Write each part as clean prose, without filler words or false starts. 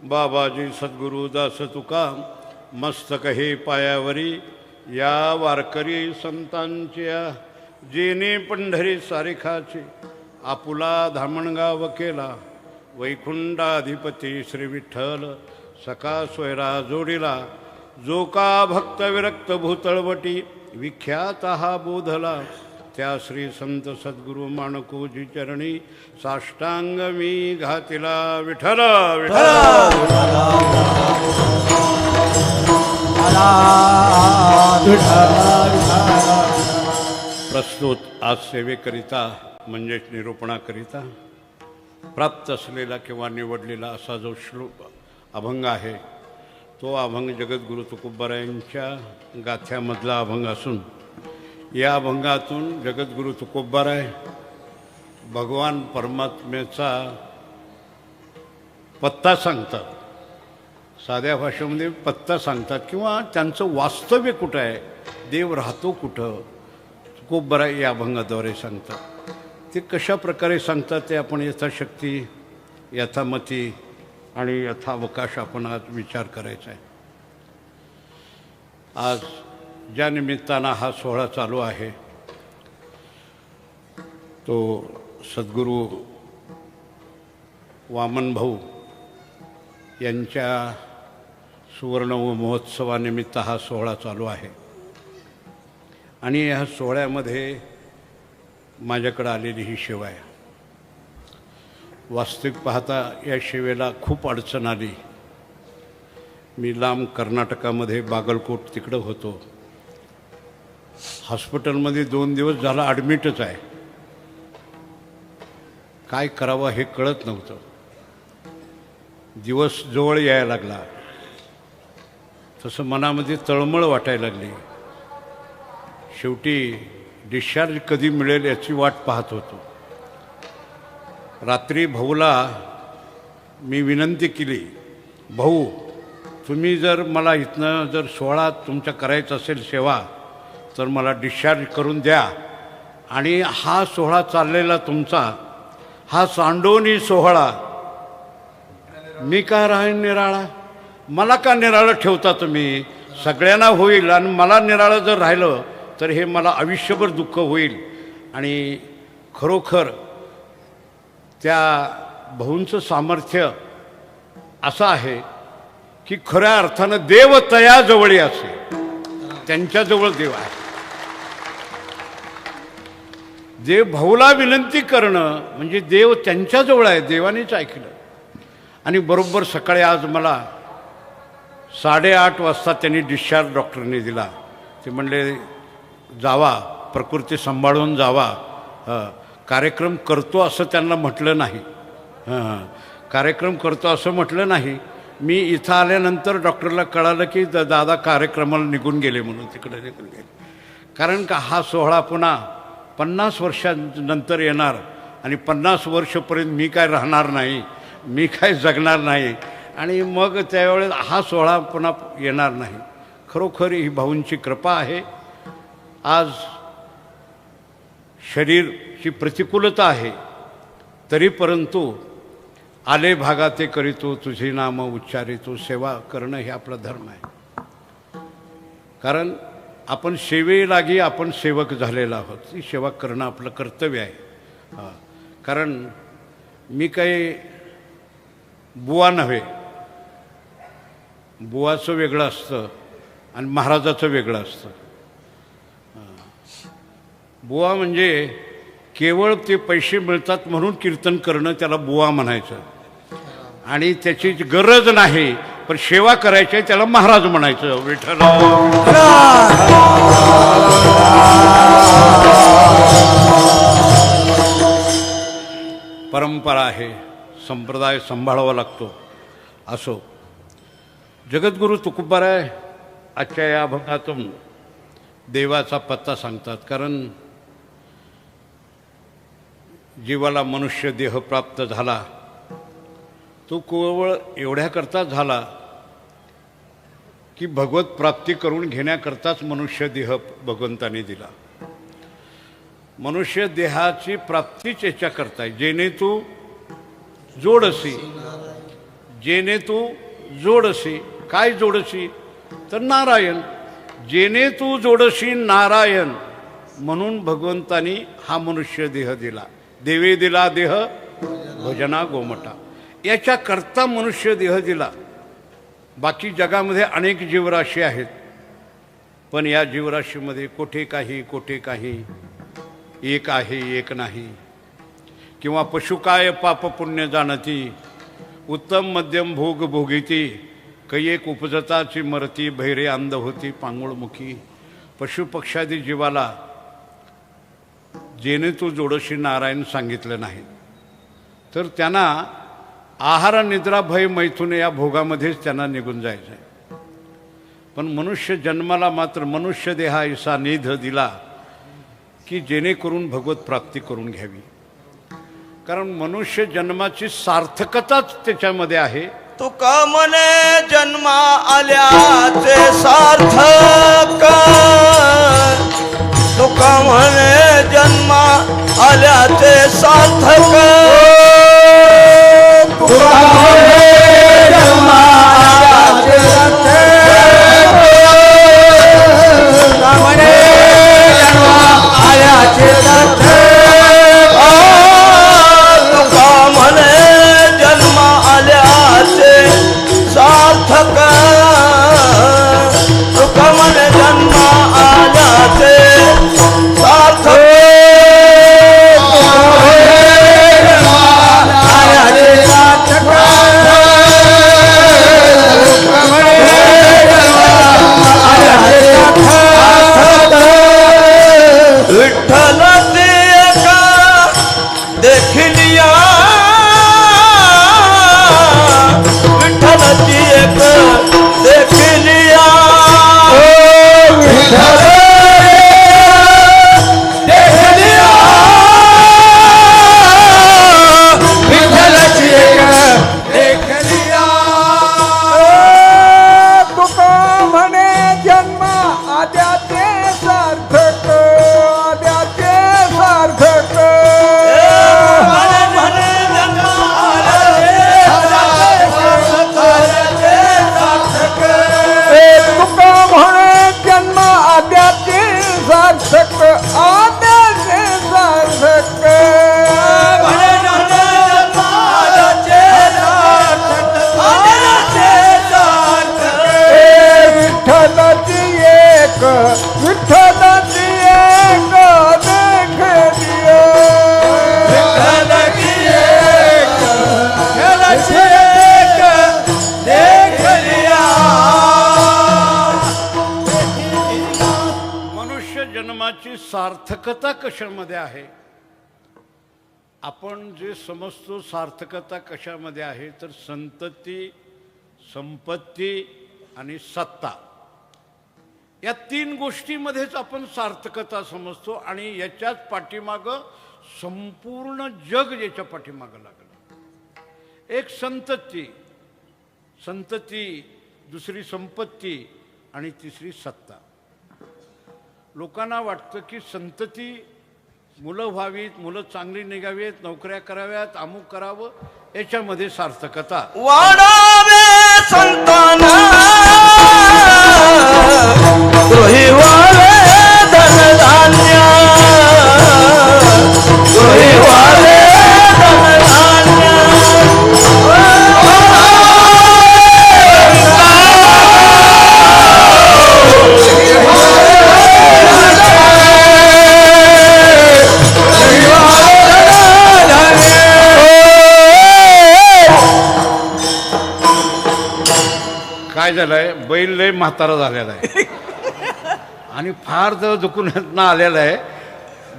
बाबाजी सद्गुरु दास तुका मस्तक हे पायावरी या वारकरी संतांच्या जेने पंढरी सारिखाचे आपुला धामणगाव केला वैकुंठाधिपती श्री विठ्ठल सका सोयरा जोडीला जो का भक्त विरक्त भूतळवटी विख्यात हा बोधला त्या श्री संत सद्गुरु माणकोजी चरणी साष्टांग मी घातिला विठ्ठल प्रस्तुत आज सेवेकरिता म्हणजेच निरूपणाकरिता प्राप्त असलेला किंवा निवडलेला असा जो श्लोक अभंग आहे तो अभंग जगद्गुरु तुकोबारायांच्या गाथ्यामधला अभंग असून या अभंगातून जगद्गुरु तुकोबाराय भगवान परमात्म्याचा पत्ता सांगतात. साध्या भाषेमध्ये पत्ता सांगतात किंवा त्यांचं वास्तव्य कुठं आहे, देव राहतो कुठं, तुकोबाराय या अभंगाद्वारे सांगतात. ते कशा प्रकारे सांगतात ते आपण यथाशक्ती यथामती आणि यथावकाश आपण आज विचार करायचा आहे. आज ज्या निमित्तानं हा सोहळा चालू आहे तो सद्गुरू वामन भाऊ यांच्या सुवर्ण महोत्सवानिमित्त हा सोहळा चालू आहे. आणि ह्या सोहळ्यामध्ये माझ्याकडे आलेली ही सेवा आहे. वास्तविक पाहता या सेवेला खूप अडचण आली. मी लांब कर्नाटकामध्ये बागलकोट तिकडं होतो. हॉस्पिटलमध्ये 2 दिवस झाला ॲडमिटच आहे. काय करावं हे कळत नव्हतं. दिवस जवळ यायला लागला तसं मनामध्ये तळमळ वाटायला लागली. शेवटी डिस्चार्ज कधी मिळेल याची वाट पाहत होतो. रात्री भाऊला मी विनंती केली, भाऊ तुम्ही जर मला इथनं जर सोहळा तुमचा करायचा असेल सेवा तर मला डिस्चार्ज करून द्या. आणि हा सोहळा चाललेला तुमचा हा सांडोनी सोहळा मी का राहीन निराळा, मला का निराळं ठेवता तुम्ही, सगळ्यांना होईल आणि मला निराळं जर राहिलं तर हे मला आयुष्यभर दुःख होईल. आणि खरोखर त्या भाऊंचं सामर्थ्य असं आहे की खऱ्या अर्थानं देव तयाजवळी असे, त्यांच्याजवळ देव आहे. देव भाऊला विनंती करणं म्हणजे देव त्यांच्याजवळ आहे, देवानेच ऐकलं. आणि बरोबर सकाळी आज मला 8:30 वाजता त्यांनी डिस्चार्ज डॉक्टरने दिला. ते म्हणले जावा, प्रकृती सांभाळून जावा. कार्यक्रम करतो असं त्यांना म्हटलं नाही. कार्यक्रम करतो असं म्हटलं नाही. मी इथं आल्यानंतर डॉक्टरला कळालं की दादा कार्यक्रमाला निघून गेले म्हणून, तिकडे निघून गेले. कारण का हा सोहळा पुन्हा 50 वर्षांनंतर येणार आणि 50 वर्षपर्यंत मी काय राहणार नाही, मी काय जगणार नाही. आणि मग त्यावेळेस हा सोहळा पुन्हा येणार नाही. खरोखर ही भाऊंची कृपा आहे. आज शरीरची प्रतिकूलता आहे तरी परंतु आले भागा ते करीतो तुझी नाम उच्चारितो. सेवा करणं हे आपला धर्म आहे. कारण आपण सेवेलागी आपण सेवक झालेला आहोत. ती सेवा करणं आपलं कर्तव्य आहे. कारण मी काही बुवा नव्हे. बुवाचं वेगळं असतं आणि महाराजाचं वेगळं असतं. बुवा म्हणजे केवळ ते पैसे मिळतात म्हणून कीर्तन करणं त्याला बुवा म्हणायचं. आणि त्याची गरज नाही पण सेवा करायची त्याला महाराज म्हणायचं. विठ्ठल परंपरा आहे, संप्रदाय सांभाळावा लागतो. असो, जगद्गुरु तुकोबाराय आजच्या या अभंगातून देवाचा पत्ता सांगतात. कारण जीवाला मनुष्य देह प्राप्त झाला तो केवळ एवढ्याकरता झाला की भगवत प्राप्ती करून घेण्याकरताच मनुष्य देह भगवंताने दिला. मनुष्य देहाची प्राप्तीच याच्याकरता आहे. जेणे तू जोडसी जेने तू जोडशी, काय जोडशी तर नारायण. जेने तू जोडशी नारायण म्हणून भगवंतानी हा मनुष्य देह दिला. देवे दिला देह भजना गोमटा, याच्याकरता मनुष्य देह दिला. बाकी जगामध्ये अनेक जीवराशी आहेत, पण या जीवराशीमध्ये कोठे काही कोठे काही, एक आहे एक नाही. किंवा पशु काय पाप पुण्य जाणती, उत्तम मध्यम भोग भोगिती, कैक उपजताची मरती, बहिरे अंध होती पांगुळमुखी. पशुपक्षादी जीवाला जेने तू जोडशी नारायण सांगितलं नाही तर त्यांना आहार निद्रा भय मैथुन या भोगामध्येच त्यांना निघून जायचं आहे. पण मनुष्य जन्माला मात्र मनुष्य देहा ऐसा निध दिला की जेणेकरून भगवत प्राप्ती करून घ्यावी. कारण मनुष्य जन्माची सार्थकताच त्याच्यामध्ये आहे. तुका मने जन्मा आल्याचे सार्थक, तुका मने जन्मा आल्याचे सार्थक, तुका मने जन्मा आल्याचे सार्थक, तुका मने जन्मा आल्याचे सार्थक, तुका मने जन्मा आल्याचे सार्थक, तुका मने जन्मा आल्याचे सार्थक, विठ्ठलाचे एका देखलिया, विठ्ठलाची एक देखलिया, विठ्ठल देखलिया, विठ्ठलाची एक देखलिया. तुका म्हणे जन्म आद्याचे सार्थक, आद्याचे सार्थक, म्हणे जन्म तुका म्हणे जन्म आद्याचे सार्थक, आद्याचे सार्थक, म्हणे जन्म आद्याचे सार्थक, आद्याचे सार्थक. विठ्ठलाची एक, विठ्ठलाची एक देखलिया, विठ्ठलाची एक, विठ्ठलाची एक देखलिया. मनुष्य जन्माची सार्थकता कशामध्ये आहे? आपण जे समजतो सार्थकता कशामध्ये आहे तर संतती, संपत्ती आणि सत्ता, या तीन गोष्टीमध्येच आपण सार्थकता समजतो. आणि याच्याच पाठीमागं संपूर्ण जग याच्या पाठीमागं लागलं. एक संतती, संतती, दुसरी संपत्ती आणि तिसरी सत्ता. लोकांना वाटतं की संतती, मुलं व्हावीत, मुलं चांगली निघावीत, नोकऱ्या कराव्यात, अमुक करावं, याच्यामध्ये सार्थकता. वाढावे संताना गृही वावे धनधान्य, गृही वावे धनधान्य, काय झालंय, बैल लय म्हातारा झालेला आहे आणि फार जर दुखून आलेला आहे.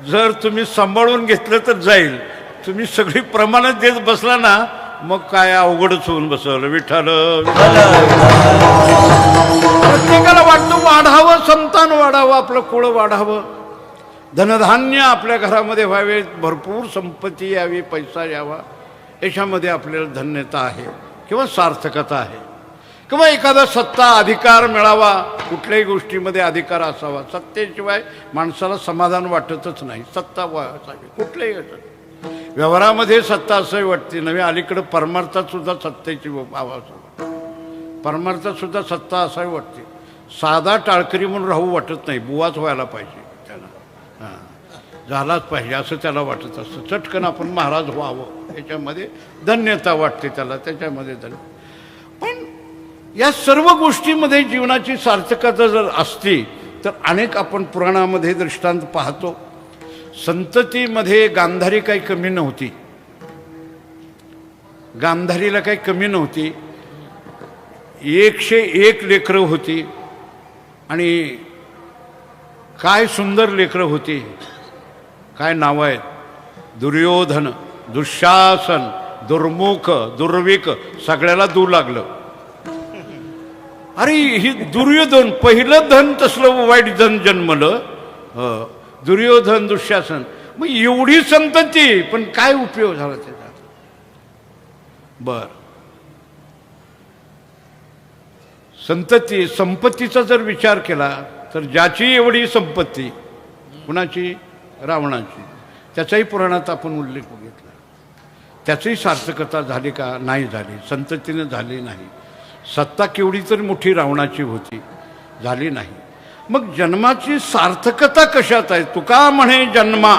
जर तुम्ही सांभाळून घेतलं तर जाईल. तुम्ही सगळी प्रमाणात देत बसला ना मग काय अवघडच होऊन बसवलं. विठ्ठल प्रत्येकाला वाटतं वाढावं, संतान वाढावं, आपलं कुळ वाढावं, धनधान्य आपल्या घरामध्ये व्हावे, भरपूर संपत्ती यावी, पैसा यावा, याच्यामध्ये आपल्याला धन्यता आहे किंवा सार्थकता आहे. किंवा एखादा सत्ता अधिकार मिळावा, कुठल्याही गोष्टीमध्ये अधिकार असावा. सत्तेशिवाय माणसाला समाधान वाटतच नाही. सत्ता असावी कुठल्याही. व्यवहारामध्ये सत्ता असंही वाटते नव्हे, अलीकडं परमार्थात सुद्धा सत्तेची आवाज, परमार्थात सुद्धा सत्ता असावी वाटते. साधा टाळकरी म्हणून राहू वाटत नाही, बुवाच व्हायला पाहिजे त्याला, झालाच पाहिजे असं त्याला वाटत असतं. चटकन आपण महाराज व्हावं याच्यामध्ये धन्यता वाटते त्याला, त्याच्यामध्ये धन्य. पण या सर्व गोष्टीमध्ये जीवनाची सार्थकता जर असती तर अनेक आपण पुराणामध्ये दृष्टांत पाहतो. संततीमध्ये गांधारी काही कमी नव्हती, गांधारीला काही कमी नव्हती. 101 लेकरं होती आणि काय सुंदर लेकरं होती. काय नावं आहेत? दुर्योधन, दुःशासन, दुर्मुख, दुर्विक, सगळ्याला दूर लागलं. अरे ही दुर्योधन, पहिलं धन तसलं वाईट धन जन्मलं. दुर्योधन, दुःशासन, मग एवढी संतती पण काय उपयोग झाला त्याचा? बर, संतती संपत्तीचा जर विचार केला तर ज्याची एवढी संपत्ती, कुणाची? रावणाची. त्याचाही पुराणात आपण उल्लेख बघितला. त्याचीही सार्थकता झाली का? नाही झाली, संततीने झाली नाही. सत्ता केवढी तरी मोठी रावणाची होती, झाली नाही. मग जन्माची सार्थकता कशात आहे? तुका म्हणे जन्मा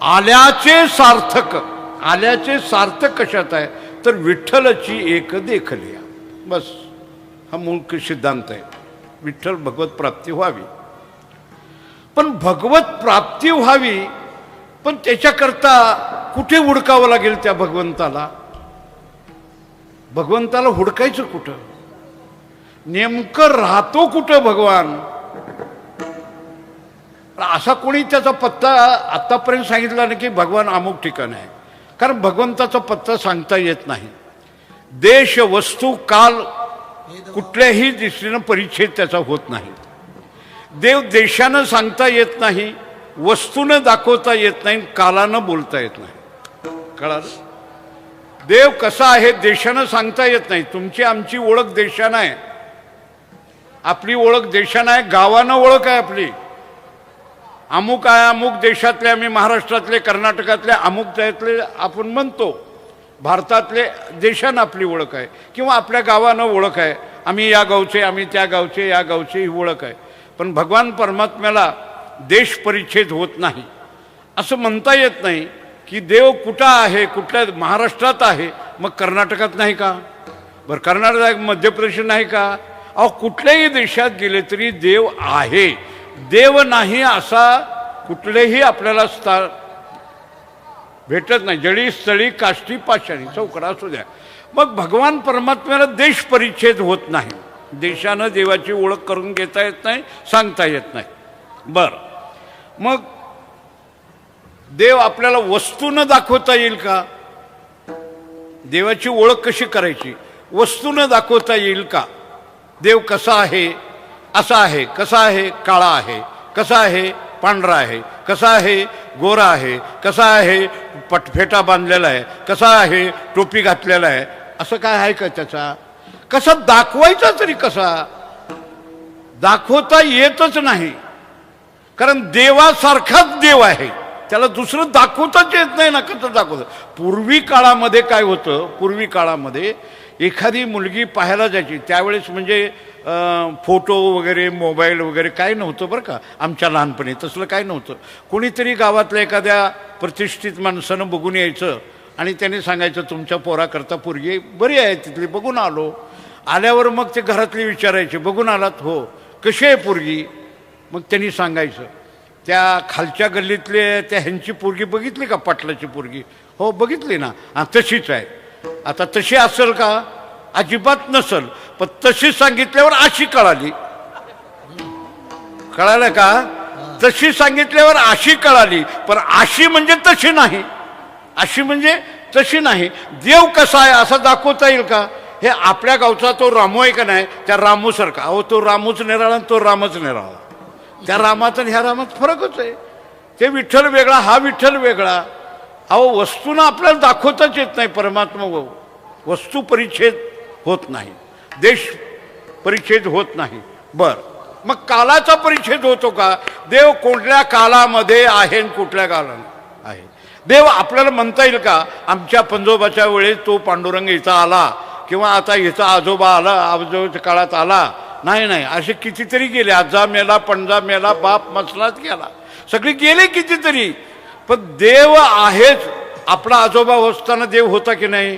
आल्याचे सार्थक. आल्याचे सार्थक कशात आहे? तर विठ्ठलची एक देखलिया. बस हा मूळ सिद्धांत आहे. विठ्ठल भगवत प्राप्ती व्हावी. पण भगवत प्राप्ती व्हावी, पण त्याच्याकरता कुठे हुडकावं लागेल? त्या भगवंताला, भगवंताला हुडकायचं कुठं? नेमकं राहतो कुठं भगवान? असा कोणी त्याचा पत्ता आतापर्यंत सांगितला नाही की भगवान अमुक ठिकाण आहे. कारण भगवंताचा पत्ता सांगता येत नाही. देश, वस्तू, काल कुठल्याही दृष्टीनं परिच्छेद त्याचा होत नाही. देव देशानं सांगता येत नाही, वस्तूनं दाखवता येत नाही, कालानं बोलता येत नाही. कळालं? देव कसा आहे देशानं सांगता येत नाही. तुमची आमची ओळख देशानं आहे, आपली ओळख देशानं आहे, गावानं ओळख आहे आपली. अमुक आहे, अमुक देशातले, आम्ही महाराष्ट्रातले, कर्नाटकातले, अमुक त्यातले आपण म्हणतो. भारतातले देशानं आपली ओळख आहे, किंवा आपल्या गावानं ओळख आहे. आम्ही या गावचे, आम्ही त्या गावचे, या गावचे, ही ओळख आहे. पण भगवान परमात्म्याला देश परिच्छेद होत नाही. असं म्हणता येत नाही की देव कुठं आहे, कुठल्या महाराष्ट्रात आहे मग कर्नाटकात नाही का? बरं, कर्नाटकात, मध्य प्रदेश नाही का? अहो, कुठल्याही देशात गेले तरी देव आहे. देव नाही असा कुठलेही आपल्याला स्थान भेटत नाही. जळी, स्थळी, काष्टी, पाषाणी, चौकडा असू द्या. मग भगवान परमात्म्याला देश परिच्छेद होत नाही. देशानं देवाची ओळख करून घेता येत नाही, सांगता येत नाही. बर, मग देव आपल्याला वस्तूनं दाखवता येईल का? देवाची ओळख कशी करायची? वस्तूनं दाखवता येईल का? देव कसा आहे? असा आहे. कसा आहे? काळा आहे. कसा आहे? पांढरा आहे. कसा आहे? गोरा आहे. कसा आहे? पटफेटा बांधलेला आहे. कसा आहे? टोपी घातलेला आहे. असं काय आहे का त्याचा? कसा दाखवायचा तरी कसा? दाखवता येतच नाही. कारण देवासारखाच देव आहे, त्याला दुसरं दाखवताच येत नाही ना. कसं दाखवतं? पूर्वी काळामध्ये काय होतं? पूर्वी काळामध्ये एखादी मुलगी पाहायला जायची त्यावेळेस, म्हणजे फोटो वगैरे, मोबाईल वगैरे काय नव्हतं बरं का. आमच्या लहानपणी तसलं काय नव्हतं. कोणीतरी गावातल्या एखाद्या प्रतिष्ठित माणसानं बघून यायचं आणि त्याने सांगायचं तुमच्या पोराकरता पोरगी बरी आहे, तिथली बघून आलो. आल्यावर मग ते घरातली विचारायचे, बघून आलात? हो. कशी आहे पोरगी? मग त्यांनी सांगायचं त्या खालच्या गल्लीतले त्या ह्यांची पोरगी बघितली का, पाटलाची पोरगी? हो बघितली ना. हां, तशीच आहे. आता तशी असेल का? अजिबात नसल. पण तशी सांगितल्यावर अशी कळाली. कळालं का? तशी सांगितल्यावर अशी कळाली, पण अशी म्हणजे तशी नाही. अशी म्हणजे तशी नाही. देव कसा आहे असं दाखवता येईल का? हे आपल्या गावचा तो रामू आहे का नाही, त्या रामूसारखा. अहो, तो रामूच निराळा, तो रामच निराळा. त्या रामात आणि ह्या रामात फरकच आहे. ते विठ्ठल वेगळा, हा विठ्ठल वेगळा. अहो, वस्तूनं आपल्याला दाखवताच येत नाही. परमात्मा वस्तू परिच्छेद होत नाही, देश परिच्छेद होत नाही. बर, मग कालाचा परिच्छेद होतो का? देव कुठल्या कालामध्ये आहे आणि कुठल्या कालामध्ये आहे? देव आपल्याला म्हणता येईल का आमच्या पंजोबाच्या वेळेस तो पांडुरंग इथं आला किंवा आता इथं आजोबा आला, आजोबाच्या काळात आला? नाही नाही, असे कितीतरी गेले. आजा मेला, पणजा मेला, बाप मसलाच गेला, सगळे गेले कितीतरी. पण देव आहेच. आपला आजोबा असताना देव होता की नाही?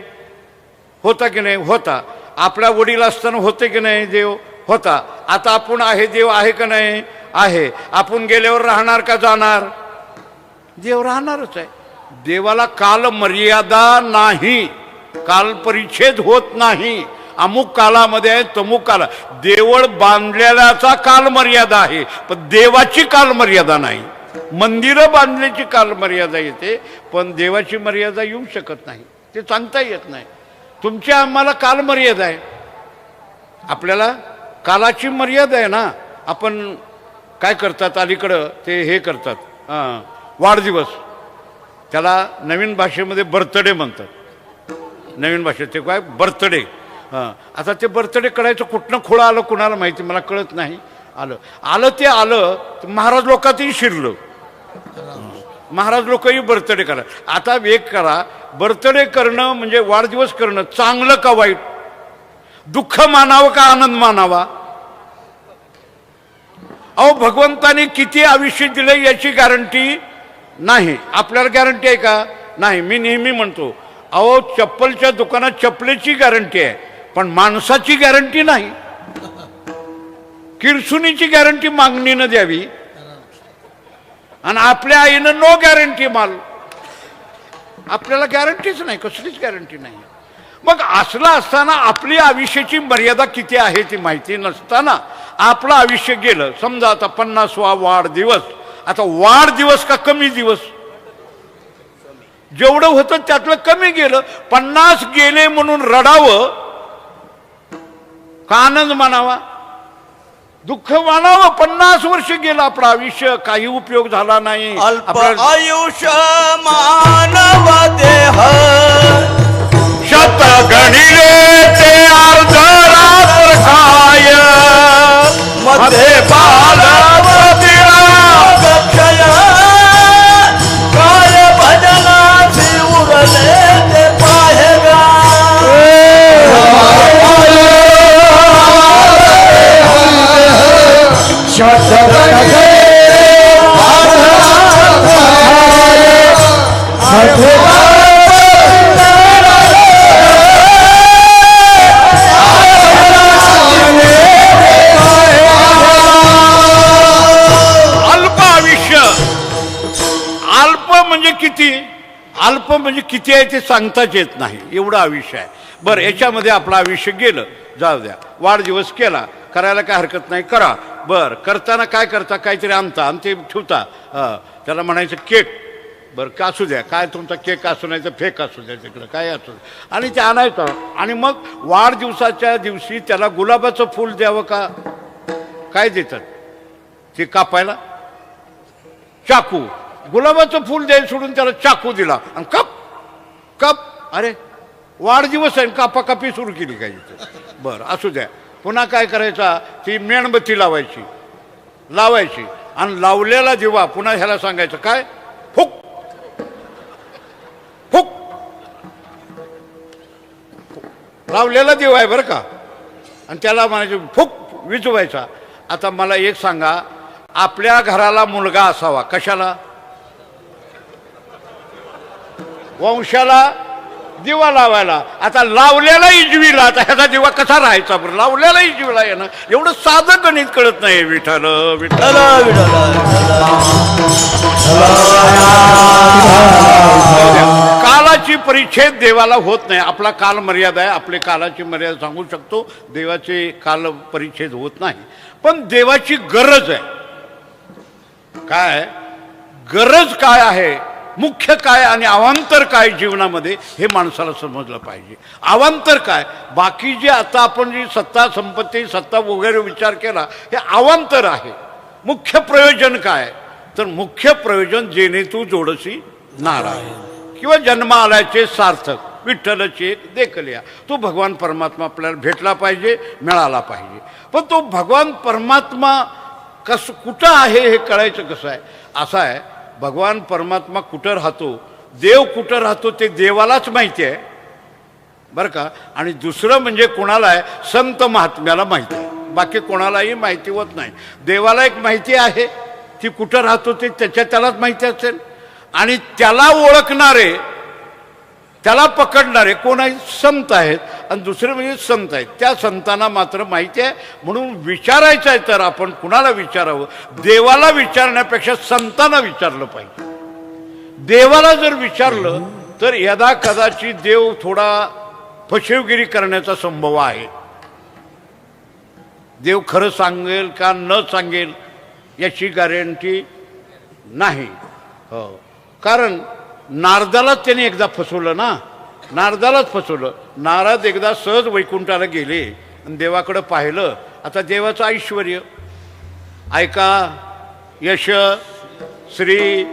होता की नाही? होता. आपल्या वडील असताना होते की नाही देव? होता. आता आपण आहे, देव आहे का नाही? आहे. आपण गेल्यावर राहणार का जाणार? देव राहणारच आहे. देवाला काल मर्यादा नाही, काल परिच्छेद होत नाही. अमुक कालामध्ये आहे, तमुक काला. देवळ बांधलेल्याचा काल मर्यादा आहे, पण देवाची काल मर्यादा नाही. मंदिरं बांधण्याची काल मर्यादा येते, पण देवाची मर्यादा येऊ शकत नाही. ते सांगता येत नाही. तुमच्या आम्हाला काल मर्यादा आहे, आपल्याला कालाची मर्यादा आहे ना. आपण काय करतात अलीकडं ते हे करतात वाढदिवस, त्याला नवीन भाषेमध्ये बर्थडे म्हणतात. नवीन भाषेत ते काय बर्थडे. आता ते बर्थडे करायचं कुठनं खोळं आलं कुणाला माहिती, मला कळत नाही. आलं ते आलं, महाराज लोकातही शिरलं. महाराज लोकही बर्थडे करा. आता एक करा, बर्थडे करणं म्हणजे वाढदिवस करणं चांगलं का वाईट? दुःख मानावं का आनंद मानावा? अहो भगवंताने किती आयुष्य दिलं याची गॅरंटी नाही. आपल्याला गॅरंटी आहे का? नाही. मी नेहमी म्हणतो, अहो चप्पलच्या दुकानात चप्पलेची गॅरंटी आहे, पण माणसाची गॅरंटी नाही. किरसुनीची गॅरंटी मागणीनं द्यावी, आणि आपल्या आईनं नो गॅरंटी माल. आपल्याला गॅरंटीच नाही, कसलीच गॅरंटी नाही. मग असलं असताना आपली आयुष्याची मर्यादा किती आहे ती माहिती नसताना आपलं आयुष्य गेलं. समजा आता 50वा वाढदिवस. आता वाढदिवस का कमी दिवस? जेवढं होतं त्यातलं कमी गेलं. 50 गेले म्हणून रडावं का आनंद मानावा? दुःख मानावं. 50 वर्ष गेलं आपलं आयुष्य, काही उपयोग झाला नाही. अल्प आयुष्य मानव देह शत गणिले ते अर्ध रात्र काय मध्ये बालवतीला क्षय काय भजनाची उरले ते पाहेगा. अल्प म्हणजे किती आहे ते सांगताच येत नाही, एवढं आयुष्य आहे. बरं, याच्यामध्ये आपलं आयुष्य गेलं, जाऊ द्या. वाढदिवस केला, करायला काय हरकत नाही, करा. बरं, करताना काय करता? काहीतरी आणता आणि ते ठेवता. त्याला म्हणायचं केक. बरं, का असू द्या, काय तुमचा केक असू नाही तर फेक असू द्या, तिकडं काय असू द्या, आणि ते आणायचं. आणि मग वाढदिवसाच्या दिवशी त्याला गुलाबाचं फूल द्यावं का काय देतात ते कापायला? चाकू. गुलाबाचं फूल द्यायला सोडून त्याला चाकू दिला आणि कप कप. अरे वाढदिवस आहे, कापाकापी सुरू केली काय इथं. बरं, असू द्या. पुन्हा काय करायचा? ती मेणबत्ती लावायची आणि लावलेला दिवा पुन्हा ह्याला सांगायचं काय? फुक फुक. लावलेला दिवा आहे बरं का, आणि त्याला म्हणायचं फुक, विजवायचा. आता मला एक सांगा, आपल्या घराला मुलगा असावा कशाला? वंशाला दिवा लावायला. आता लावलेला इजवीला, आता ह्याचा दिवा कसा राहायचा बरं? लावलेला इजवीला आहे ना. एवढं साधं गणित कळत नाही. विठ्ठल विठ्ठल. कालाची परिच्छेद देवाला होत नाही. आपला काल मर्यादा आहे, आपले कालाची मर्यादा सांगू शकतो, देवाचे काल परिच्छेद होत नाही. पण देवाची गरज आहे. काय गरज काय आहे, मुख्य काय आणि अवांतर काय जीवनामध्ये, हे माणसाला समजलं पाहिजे. अवांतर काय? बाकी जे आता आपण जी सत्ता संपत्ती सत्ता वगैरे विचार केला, हे अवांतर आहे. मुख्य प्रयोजन काय? तर मुख्य प्रयोजन जेणे तू जोडसी नारायण, किंवा जन्म आल्याचे सार्थक, विठ्ठलचे देखल्या. तो भगवान परमात्मा आपल्याला भेटला पाहिजे, मिळाला पाहिजे. पण तो भगवान परमात्मा कुठं आहे हे कळायचं कसं आहे? असं आहे, भगवान परमात्मा कुठं राहतो देव कुठं राहतो ते देवालाच माहिती आहे बरं का. आणि दुसरं म्हणजे कोणाला आहे, संत महात्म्याला माहिती आहे, बाकी कोणालाही माहिती होत नाही. देवाला एक माहिती आहे, ती कुठं राहतो ते त्यालाच माहिती असेल. आणि त्याला ओळखणारे, त्याला पकडणारे कोण आहेत, संत आहेत. आणि दुसरे म्हणजे संत आहेत, त्या संतांना मात्र माहिती आहे. म्हणून विचारायचं आहे तर आपण कुणाला विचारावं, देवाला विचारण्यापेक्षा संतांना विचारलं पाहिजे. देवाला जर विचारलं तर यदा कदाचित देव थोडा फसवेगिरी करण्याचा संभव आहे. देव खरं सांगेल का न सांगेल याची गॅरंटी नाही. हो, कारण नारदालाच त्याने एकदा फसवलं ना, नारदालाच फसवलं. नारद एकदा सहज वैकुंठाला गेले आणि देवाकडं पाहिलं. आता देवाचं ऐश्वर ऐका, यश, श्री,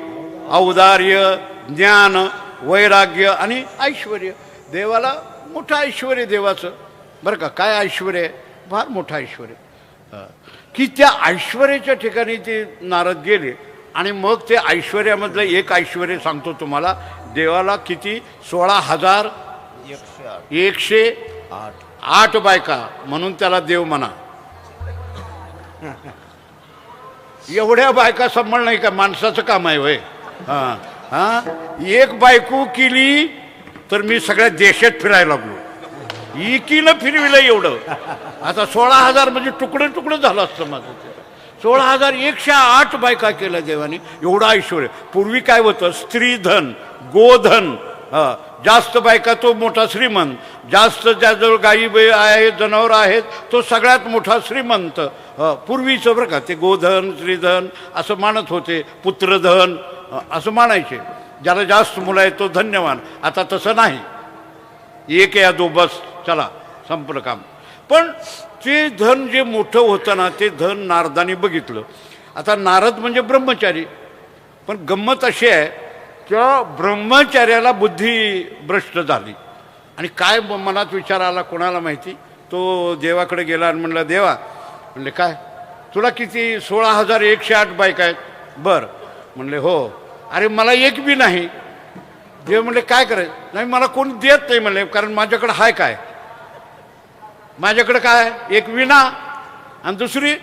औदार्य, ज्ञान, वैराग्य आणि ऐश्वर. देवाला मोठं ऐश्वर देवाचं बरं का. काय ऐश्वर आहे, फार मोठं ऐश्वर की त्या ऐश्वर्याच्या ठिकाणी ते नारद गेले. आणि मग ते ऐश्वर्यामधलं एक ऐश्वर सांगतो तुम्हाला. देवाला किती, 16,108 बायका, म्हणून त्याला देव म्हणा. एवढ्या बायका सांभाळ नाही का माणसाचं काम आहे होय. हां हां, एक बायको केली तर मी सगळ्या देशात फिरायला लागलो. इकीनं फिरविलं एवढं. आता 16,000 म्हणजे तुकडं तुकडं झालं असतं माझं. 16,108 बायका केल्या देवानी. एवढं ऐश्वर. पूर्वी काय होतं, स्त्रीधन, गोधन, जास्त बायका तो मोठा श्रीमंत, जास्त ज्याजवळ गायी आहेत, जनावर आहेत तो सगळ्यात मोठा श्रीमंत. पूर्वीचं बरं का, ते गोधन श्रीधन असं मानत होते. पुत्रधन असं मानायचे. ज्याला जास्त मुलं आहेत तो धन्यवान. आता तसं नाही, एक या दो बस, चला संपलं काम. पण ते धन जे मोठं होतं ना, ते धन नारदाने बघितलं. आता नारद म्हणजे ब्रह्मचारी, पण गंमत अशी आहे, त्या ब्रह्मचार्याला बुद्धी भ्रष्ट झाली. आणि काय मनात विचार आला कोणाला माहिती. तो देवाकडे गेला आणि म्हणला, देवा, म्हणले काय तुला किती, 16,108 बायका आहेत. बरं म्हणले हो. अरे मला एक बी नाही. देव म्हणले काय करायचं, नाही मला कोणी देत नाही म्हणले, कारण माझ्याकडे हाय काय, माझ्याकडे काय, एक विणा आणि दुसरी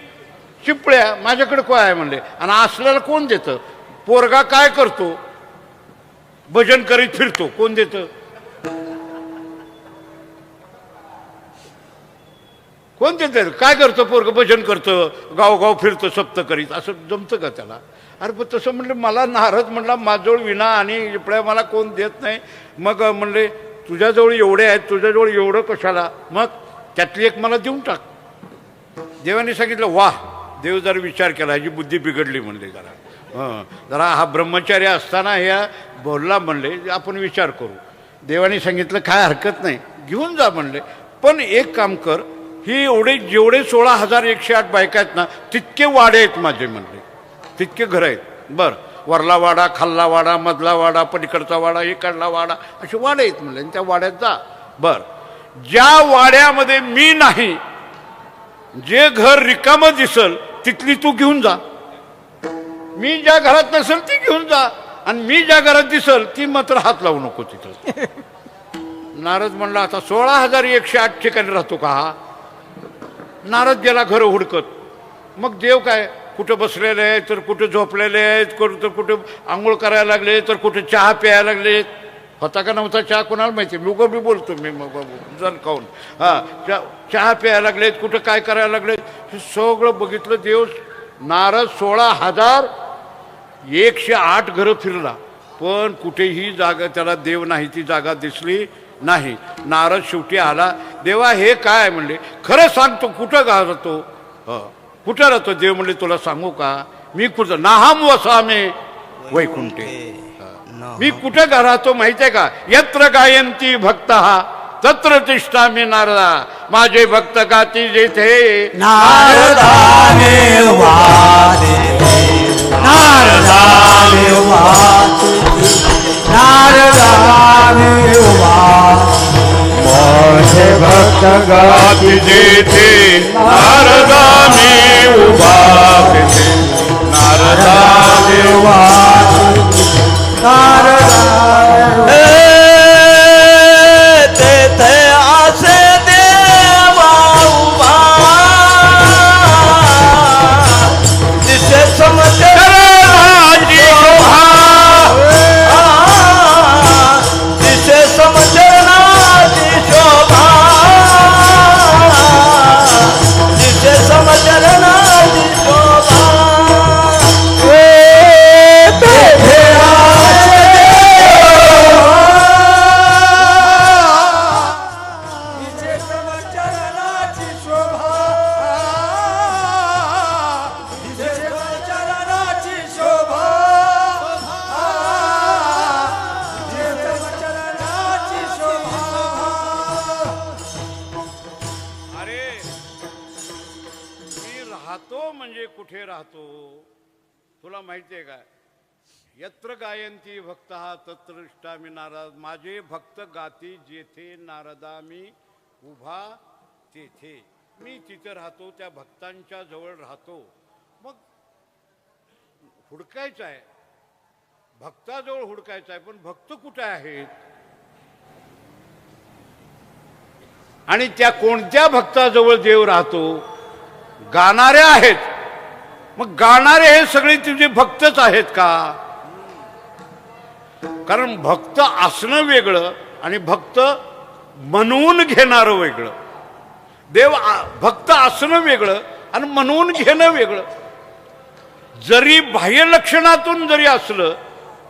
चिपळ्या, माझ्याकडे काय आहे म्हणले. आणि असल्याला कोण देतं, पोरगा काय करतो, भजन करीत फिरतो, कोण देतं, कोण देतं, काय करतं पोरग, भजन करतं, गावगाव फिरतं, सप्त करीत, असं जमतं का त्याला. अरे पण तसं म्हणलं, मला नारद म्हणला माझ्याजवळ विणा आणि चिपळ्या मला कोण देत नाही. मग म्हणले तुझ्याजवळ एवढे आहेत, तुझ्याजवळ एवढं कशाला, मग त्यातली एक मला देऊन टाक. देवाने सांगितलं, वाह. देव जरा विचार केला, ह्याची बुद्धी बिघडली म्हणले. जरा हा ब्रह्मचार्य असताना ह्या बोलला म्हणले, आपण विचार करू. देवाने सांगितलं काय हरकत नाही, घेऊन जा म्हणले. पण एक काम कर, ही एवढे जेवढे 16,108 बायका आहेत ना, तितके वाडे आहेत माझे म्हणले, तितके घर आहेत. बरं, वरला वाडा, खाल्ला वाडा, मधला वाडा, पलीकडचा वाडा, इकडला वाडा, असे वाडे आहेत म्हणले. त्या वाड्यात जा. बरं, ज्या वाड्यामध्ये मी नाही, जे घर रिकामं दिसल तिथली तू घेऊन जा. मी ज्या घरात नसेल ती घेऊन जा, आणि मी ज्या घरात दिसल ती मात्र हात लावू नको तिथं. नारद म्हणला, आता 16,108 ठिकाणी राहतो का हा. नारद गेला घर हुडकत. मग देव काय, कुठं बसलेले आहेत, तर कुठं झोपलेले आहेत, तर कुठं आंघोळ करायला लागले, तर कुठं चहा प्यायला लागले. होता का नव्हता चहा कोणाला माहिती, लोक बी बोलतो मी मग जण खाऊन. हां, चहा प्यायला लागलेत, कुठं काय करायला लागलेत, हे सगळं बघितलं देव. नारद 16,108 घरं फिरला, पण कुठेही जागा त्याला देव नाही, ती जागा दिसली नाही. नारद शेवटी आला, देवा हे काय म्हणले, खरं सांगतो कुठं राहतो, कुठं राहतो. देव म्हणले तुला सांगू का, मी कुठं, नाहम वसामे वैकुंठे, मी कुठं राहतो माहिती आहे का, यत्र गायंती भक्त तत्र तिष्ठामी नारदा, माझे भक्त गाती जेथे नारदाने वादे, नारदाने वादे, नारदाने वादे, माझे भक्त गाती जेथे नारदाने उभा तेथे, नारदाने वादे, नारदाने राहतो म्हणजे कुठे राहतो तुला माहिती आहे काय? यत्र गायंती भक्त तत्र इष्टामी नारद. माझे भक्त गाती जेथे नारदा मी उभा तेथे. मी तिथे राहतो, त्या भक्तांच्या जवळ राहतो. मग हुडकायचं आहे, भक्ताजवळ हुडकायचं आहे, पण भक्त कुठे आहेत आणि त्या कोणत्या भक्ताजवळ देव राहतो? गाणाऱ्या आहेत. मग गाणारे हे सगळे तुझे भक्तच आहेत का? कारण भक्त असणं वेगळं आणि भक्त म्हणून घेणारं वेगळं. भक्त असणं वेगळं आणि म्हणून घेणं वेगळं. जरी बाह्य लक्षणातून जरी असलं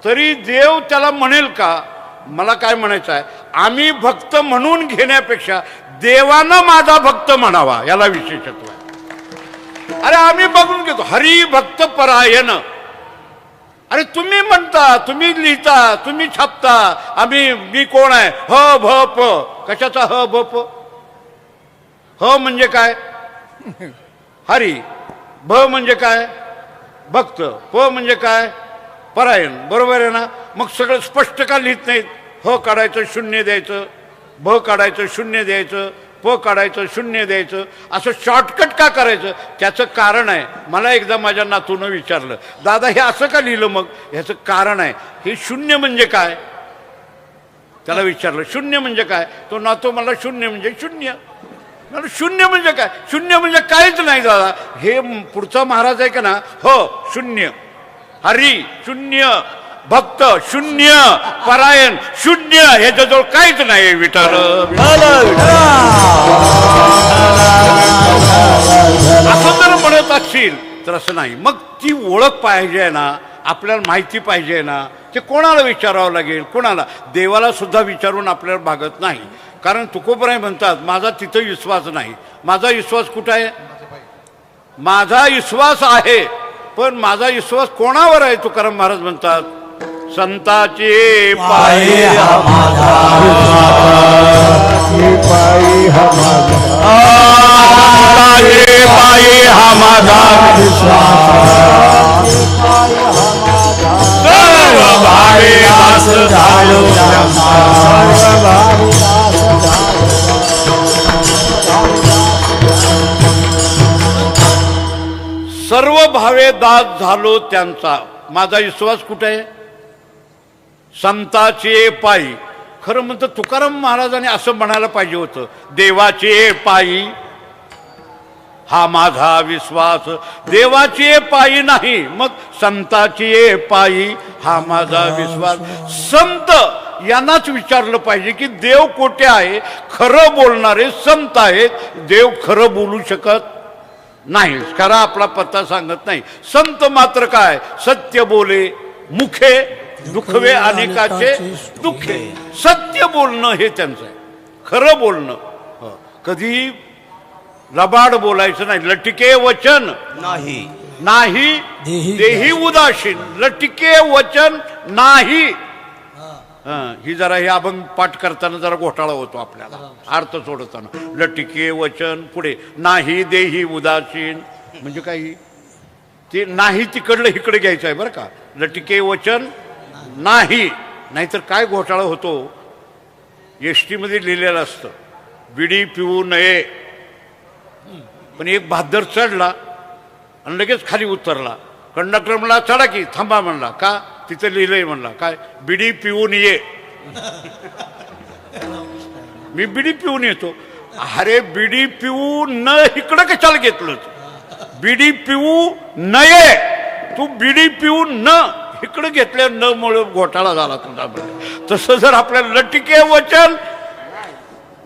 तरी देव त्याला म्हणेल का? मला काय म्हणायचं आहे, आम्ही भक्त म्हणून घेण्यापेक्षा देवानं माझा भक्त म्हणावा, याला विशेषत्व आहे. अरे आम्ही बघून घेतो हरी भक्त परायण. अरे तुम्ही म्हणता, तुम्ही लिहिता, तुम्ही छापता, मी कोण आहे? ह भ प. कशाचा ह भ प? ह म्हणजे काय? हरी. भ म्हणजे काय? भक्त. प म्हणजे काय? परायण. बरोबर आहे ना? मग सगळं स्पष्ट का लिहित नाहीत? ह काढायचं, शून्य द्यायचं, भ काढायचं, शून्य द्यायचं, प काढायचं, शून्य द्यायचं, असं शॉर्टकट का करायचं? त्याचं कारण आहे. मला एकदा माझ्या नातूनं विचारलं, दादा हे असं का लिहिलं? मग ह्याचं कारण आहे. हे शून्य म्हणजे काय? त्याला विचारलं शून्य म्हणजे काय? तो नातू मला शून्य म्हणजे शून्य. मला शून्य म्हणजे काय? शून्य म्हणजे काहीच नाही दादा. हे पुढचा महाराज आहे का ना, हो शून्य, हरी शून्य, भक्त शून्य, परायण शून्य, ह्याच्याजवळ काहीच नाही. विठाल असं जर म्हणत असतील तर असं नाही. मग ती ओळख पाहिजे आहे ना, आपल्याला माहिती पाहिजे ना. ते कोणाला विचारावं लागेल? कोणाला? देवाला सुद्धा विचारून आपल्याला भागत नाही. कारण तुकोबराय म्हणतात माझा तिथं विश्वास नाही. माझा विश्वास कुठं आहे? माझा विश्वास आहे, पण माझा विश्वास कोणावर आहे? तुकाराम महाराज म्हणतात संताचे पायी सर्व भावे दास झालो त्यांचा. माझा विश्वास कुठे आहे? संताचे पायी. खरं म्हणतं तुकाराम महाराजांनी असं म्हणायला पाहिजे होतं, देवाचे पायी हा माझा विश्वास. देवाचे पायी नाही, मग संताचे पायी हा माझा विश्वास. संत यांनाच विचारलं पाहिजे की देव कोठे आहे? खरं बोलणारे संत आहेत. देव खरं बोलू शकत नाही, खरा आपला पत्ता सांगत नाही. संत मात्र काय? सत्य बोले मुखे दुखवे अनेकाचे दुःखे. सत्य बोलणं हे त्यांचं आहे, खरं बोलणं. कधी लबाड बोलायचं नाही. लटिके वचन नाही नाही देही उदासीन. लटिके वचन नाही. ही जरा हे अभंग पाठ करताना जरा घोटाळा होतो आपल्याला, अर्थ सोडताना. लटिके वचन पुढे नाही देही उदासीन म्हणजे काही ते नाही तिकडलं इकडे घ्यायचं आहे बरं का. लटिके वचन नाही, नाहीतर काय घोटाळा होतो. एसटी मध्ये लिहिलेलं असतं बिडी पिऊ नये, पण एक बहादर चढला आणि लगेच खाली उतरला. कंडक्टर म्हणला चढा की, थांबा म्हणला. का? तिथं लिहिलंय म्हणला. काय? बिडी पिऊन ये. मी बिडी पिऊन येतो. अरे बिडी पिऊ न इकडं कशाला घेतलं? बिडी पिऊ नये, तू बिडी पिऊ न इकडं घेतल्या न मुळे घोटाळा झाला तुझा. तसं जर आपल्याला लटिके वचन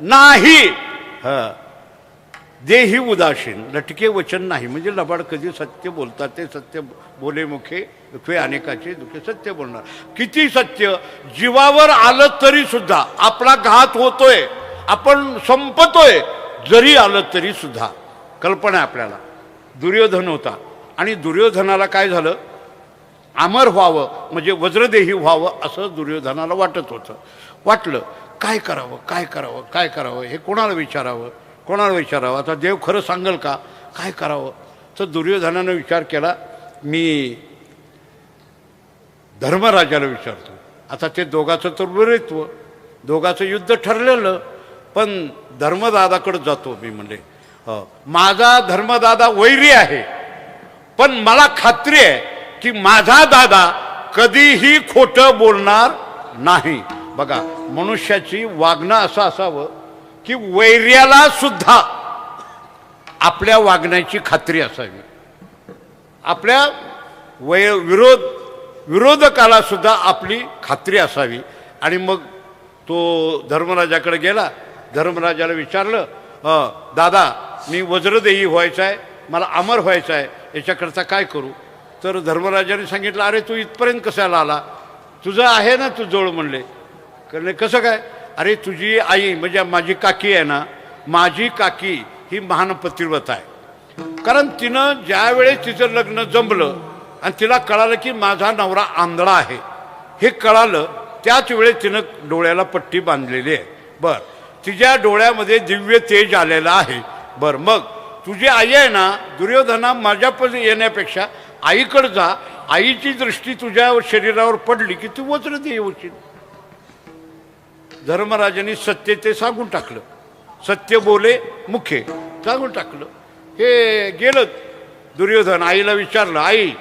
नाही, देही उदासीन. लटके वचन नाही म्हणजे लबाड. कधी सत्य बोलतात ते सत्य बोले मुखे दुखे अनेकाचे दुखे. सत्य बोलणार. किती सत्य जीवावर आलं तरी सुद्धा आपला घात होतोय, आपण संपतोय, जरी आलं तरी सुद्धा. कल्पना आपल्याला दुर्योधन होता आणि दुर्योधनाला काय झालं? अमर व्हावं म्हणजे वज्रदेही व्हावं असं दुर्योधनाला वाटत होतं. वाटलं काय करावं, काय करावं, काय करावं, हे कोणाला विचारावं, कोणाला विचारावं. आता देव खरं सांगेल का? काय करावं? तर दुर्योधनानं विचार केला, मी धर्मराजाला विचारतो. आता ते दोघाचं तर विरोधत्व, दोघाचं युद्ध ठरलेलं, पण धर्मदादाकडे जातो मी. म्हणले माझा धर्मदादा वैरी आहे, पण मला खात्री आहे की माझा दादा कधीही खोटं बोलणार नाही. बघा, मनुष्याची वागणं असं असावं की वैर्याला सुद्धा आपल्या वागण्याची खात्री असावी, आपल्या विरोधकाला सुद्धा आपली खात्री असावी. आणि मग तो धर्मराजाकडे गेला, धर्मराजाला विचारलं, दादा मी वज्रदेही व्हायचं आहे, मला अमर व्हायचं आहे, याच्याकरता काय करू? तर धर्मराजाने सांगितलं, अरे तू इथपर्यंत कशाला आला, तुझं आहे ना तू जोड. म्हणले कसं काय? अरे तुझी आई म्हणजे माझी काकी आहे ना, माझी काकी ही महान पतिव्रता आहे. कारण तिनं ज्या वेळेस तिचं लग्न जमलं आणि तिला कळालं की माझा नवरा आंधळा आहे, हे कळालं, त्याच वेळेस तिनं डोळ्याला पट्टी बांधलेली आहे. बरं, तिच्या डोळ्यामध्ये दिव्य तेज आलेलं आहे. बरं, मग तुझी आई आहे ना, दुर्योधना माझ्यापासून येण्यापेक्षा आईकडे जा, आईची दृष्टी तुझ्या शरीरावर पडली की तू वज्रदेही होशील. धर्मराजांनी सत्य ते सांगून टाकलं, सत्य बोले मुखे सांगून टाकलं. हे गेलं दुर्योधन, आईला विचारलं, आई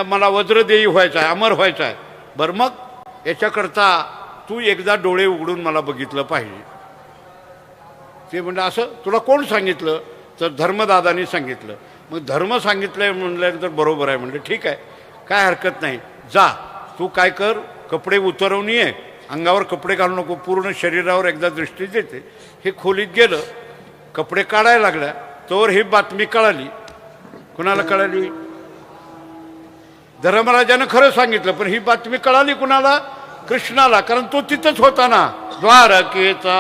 मला वज्रदेही व्हायचं आहे, अमर व्हायचं आहे. बरं, मग याच्याकरता तू एकदा डोळे उघडून मला बघितलं पाहिजे. ते म्हणलं, असं तुला कोण सांगितलं? तर धर्मदादानी सांगितलं. मग धर्म सांगितलंय म्हणल्यानंतर बरोबर आहे. म्हणलं ठीक आहे, काय हरकत नाही, जा तू काय कर, कपडे उतरवून ये, अंगावर कपडे घालू नको, पूर्ण शरीरावर एकदा दृष्टी देते. हे खोलीत गेलं, कपडे काढायला लागल्या, तोवर ही बातमी कळाली. कुणाला कळाली? धर्मराजानं खरं सांगितलं, पण ही बातमी कळाली कुणाला? कृष्णाला, कारण तो तिथंच होता ना. द्वारकेचा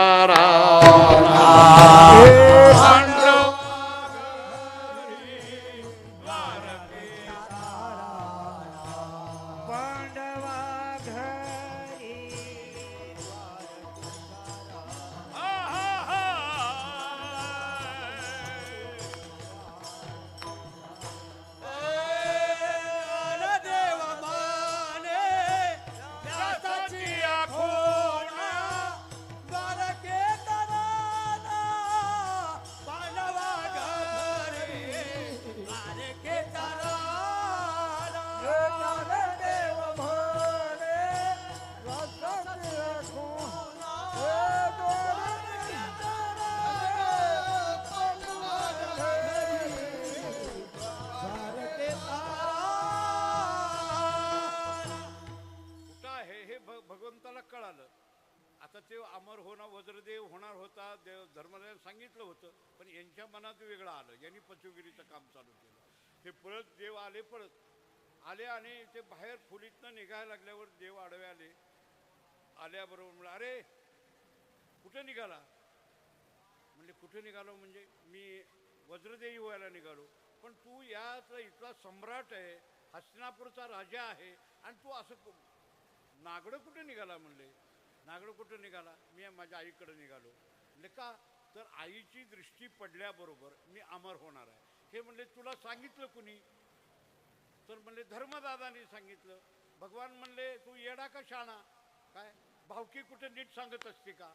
भगवंताला कळालं. आता ते अमर होणार, वज्रदेव होणार होता, देव धर्मराजाने सांगितलं होतं, पण यांच्या मनात वेगळं आलं. यांनी पचुगिरीचं काम चालू केलं. हे पळत देव आले, पळत आले आणि ते बाहेर खोलीतनं निघायला लागल्यावर देव आडवे आले. आल्याबरोबर म्हणलं, अरे कुठं निघाला? म्हणजे कुठं निघालो म्हणजे मी वज्रदेवी व्हायला निघालो. पण तू याचा इथला सम्राट आहे, हस्तिनापूरचा राजा आहे, आणि तू असं नागडं कुठं निघाला? म्हणले नागडं कुठं निघाला? मी माझ्या आईकडे निघालो. म्हणजे का? तर आईची दृष्टी पडल्याबरोबर मी अमर होणार आहे. हे म्हणले तुला सांगितलं कुणी? तर म्हणले धर्मदादानी सांगितलं. भगवान म्हणले तू येडा का शाणा? काय भावकी कुठे नीट सांगत असते का?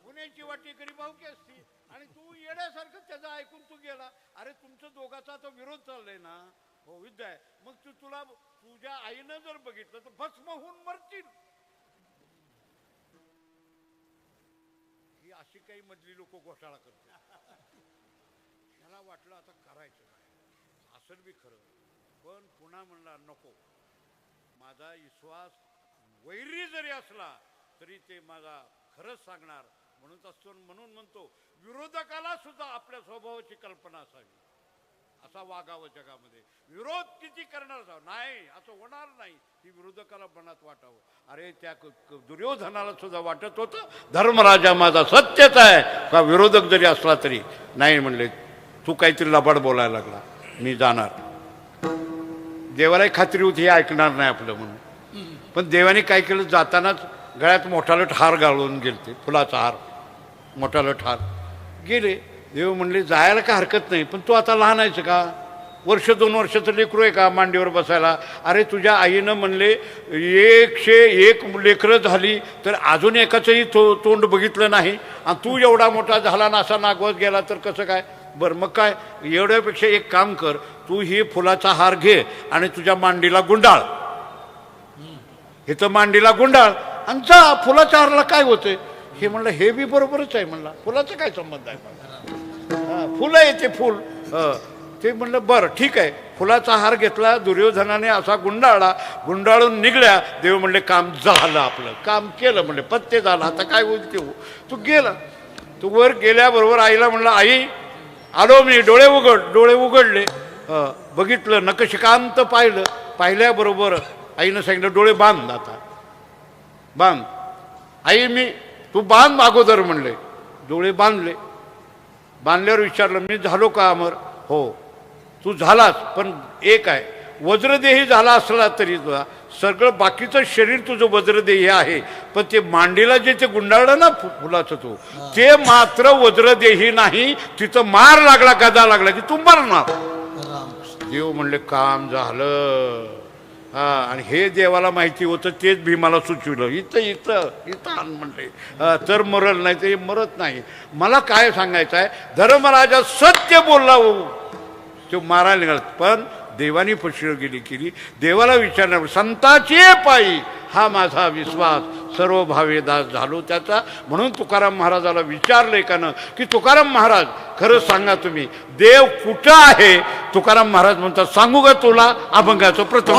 गुन्ह्याची वाटी करी भावकी असती, आणि तू येड्यासारखं त्याचं ऐकून तू गेला. अरे तुमचं दोघाचा आता विरोध चाललाय ना, हो विद्या आहे. मग तुला तुझ्या आईनं जर बघितलं तर भस्म होऊन मरतील. ही अशी काही मधली लोक घोटाळा करतात. मला वाटलं आता करायचं काय, असं बी खरं. पण पुन्हा म्हणला नको, माझा विश्वास वैरी जरी असला तरी ते माझा खरंच सांगणार. म्हणून असतो, म्हणून म्हणतो विरोधकाला सुद्धा आपल्या स्वभावाची कल्पना असावी, असा वागावं जगामध्ये. विरोध किती करणार नाही, असं होणार नाही की विरोधकाला मनात वाटावं. अरे त्या दुर्योधनाला सुद्धा वाटत होतं धर्मराजा माझा सत्यच आहे का, विरोधक जरी असला तरी नाही. म्हणले तू काहीतरी लबाड बोलायला लागला, मी जाणार. देवालाही खात्री होती हे ऐकणार नाही आपलं म्हणून. पण देवाने काय केलं, जातानाच गळ्यात मोठालट हार घालून गेलते, फुलाचा हार, मोठालट हार गेले. देव म्हणले जायला का हरकत नाही, पण तू आता लहान आहेस का, वर्ष 2 वर्षाचं लेकरू आहे का मांडीवर बसायला. अरे तुझ्या आईनं म्हणले 101 लेकरं झाली तर अजून एकाचंही तोंड बघितलं नाही, आणि तू एवढा मोठा झाला ना असा नागवत गेला तर कसं काय. बरं मग काय, एवढ्यापेक्षा एक काम कर, तू ही फुलाचा हार घे आणि तुझ्या मांडीला गुंडाळ, इथं मांडीला गुंडाळ आणि जा. फुलाच्या हारला काय होतंय. हे म्हणलं हे बी बरोबरच आहे. म्हणला फुलाचा काय संबंध आहे मला, फुलं आहे ते फुल. ते म्हणलं बरं ठीक आहे. फुलाचा हार घेतला, दुर्योधनाने असा गुंडाळला, गुंडाळून निघल्या. देव म्हणले काम झालं, आपलं काम केलं. म्हणले पत्ते झालं, आता काय होईल ते हो. तू गेला, तू वर गेल्याबरोबर आईला म्हणलं आई आलो मी, डोळे उघड. डोळे उघडले, बघितलं नखशिकांत पाहिलं. पाहिल्याबरोबर आईनं सांगितलं डोळे बांध, आता बांध. आई मी, तू बांध अगोदर म्हणले. डोळे बांधले. बांधल्यावर विचारलं मी झालो का अमर. हो तू झालास, पण एक आहे, वज्रदेही झाला असला तरी तुला सगळं बाकीचं शरीर तुझं वज्रदेही आहे, पण ते मांडीला जे ते गुंडाळलं ना फुलाचं तू, ते मात्र वज्रदेही नाही. तिथं मार लागला, गदा लागला की तू मरणार. देव म्हणले काम झालं. आणि हे देवाला माहिती होतं, तेच भीमाला सुचविलं इथं इथं इथं आण म्हणले, तर मरल नाही ते मरत नाही. मला काय सांगायचं आहे, धर्मराजा सत्य बोलला हो, तो मारायला निघाला. पण देवानी फसवेगिरी केली. देवाला विचारणार संताची पायी हा माझा विश्वास, सर्व भावे दास झालो त्याचा. म्हणून तुकाराम महाराजाला विचारलं एकानं की तुकाराम महाराज खरं सांगा तुम्ही देव कुठं आहे. तुकाराम महाराज म्हणतात सांगू का तुला अभंगाचं प्रथम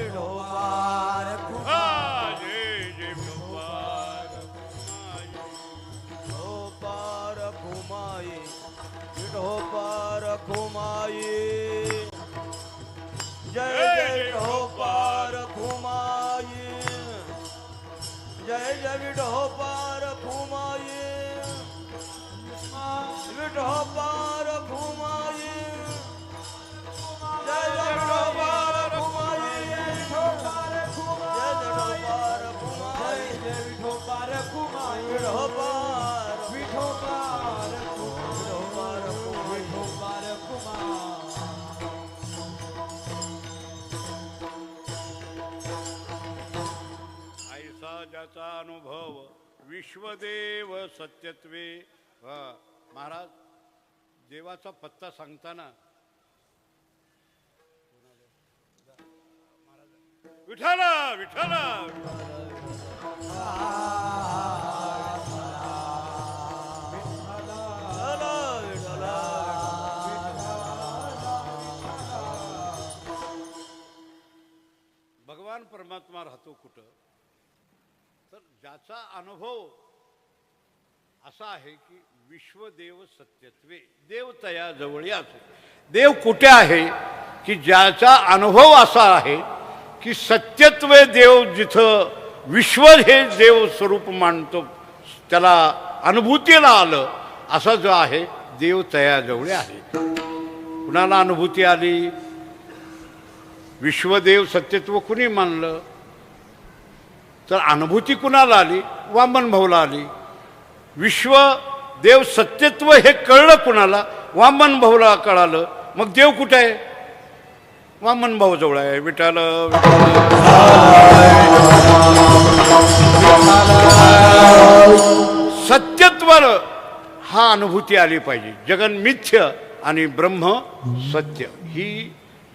विठोबा रखुमाई जय जय विठोबा रखुमाई विठोबा रखुमाई जय जय विठोबा रखुमाई जय जय विठोबा रखुमाई विठोबा रखुमाई जय जय विठोबा रखुमाई विठोबा रखुमाई जय विठोबा रखुमाई विठोबा विठोबा विठोबा रखुमाई ऐसा ज्याचा अनुभव विश्वदेव सत्यत्वे. महाराज देवाचा पत्ता सांगताना विठाला विठाला भगवान परमात्मा राहतो कुठं तर ज्याचा अनुभव असा आहे की विश्वदेव सत्यत्वे. देव तया जवळी असे. देव कुठे आहे की ज्याचा अनुभव असा आहे की सत्यत्वे देव जिथं विश्व हे देव स्वरूप मानतो त्याला अनुभूतीला आलं असा जो आहे देव तयाजवळ आहे. कुणाला अनुभूती आली विश्वदेव सत्यत्व कुणी मानलं तर अनुभूती कुणाला आली वामन भाऊला आली. विश्व देव सत्यत्व हे कळलं कुणाला वामन भाऊला कळालं. मग देव कुठे आहे वामन भाऊ जवळ आहे. विठाल सत्यत्व हा अनुभूती आली पाहिजे. जगन मिथ्य आणि ब्रह्म सत्य ही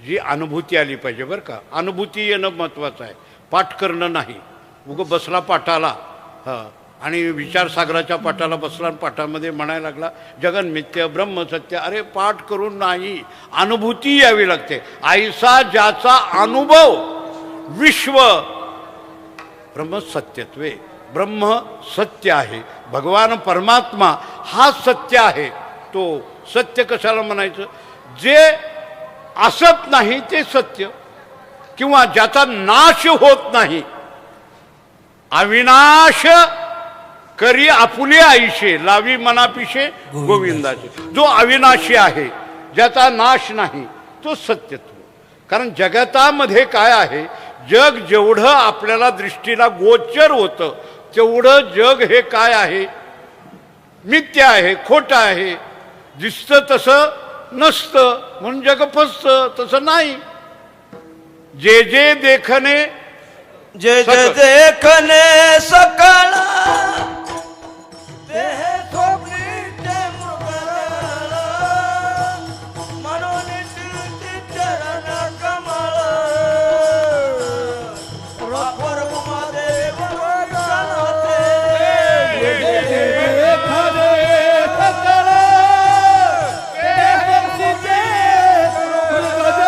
जी अनुभूती आली पाहिजे बरं का. अनुभूती येणं महत्वाचं आहे. पाठ करणं नाही. उगं बसला पाठाला आणि विचारसागराच्या पाठाला बसला पाठामध्ये म्हणायला लागला जगन मिथ्य ब्रह्म सत्य. अरे पाठ करून नाही अनुभूती यावी लागते. ऐसा ज्याचा अनुभव विश्व ब्रह्म सत्यत्वे. ब्रह्म सत्य आहे. भगवान परमात्मा हा सत्य आहे. तो सत्य कशाला म्हणायचं जे असत नाही ते सत्य किंवा ज्याचा नाश होत नाही. अविनाश करी आपुले आईशे लावी मनापिशे गोविंदाचे. जो अविनाशी आहे ज्याचा नाश नाही तो सत्यत्व. कारण जगतामध्ये काय आहे जग जेवढं आपल्याला दृष्टीला गोचर होतं तेवढं जग हे काय आहे मिथ्य आहे खोटं आहे. दिसतं तसं नसतं म्हणून जग फसतं. तसं नाही. जे जे देखणे जे जे देखणे सकळ ते स्वप्नीचे मृगल म्हणून ती चरण कमळ रापर महादेव वैष्णवते. जे जे देखणे सकळ ते स्वप्नीचे मृगल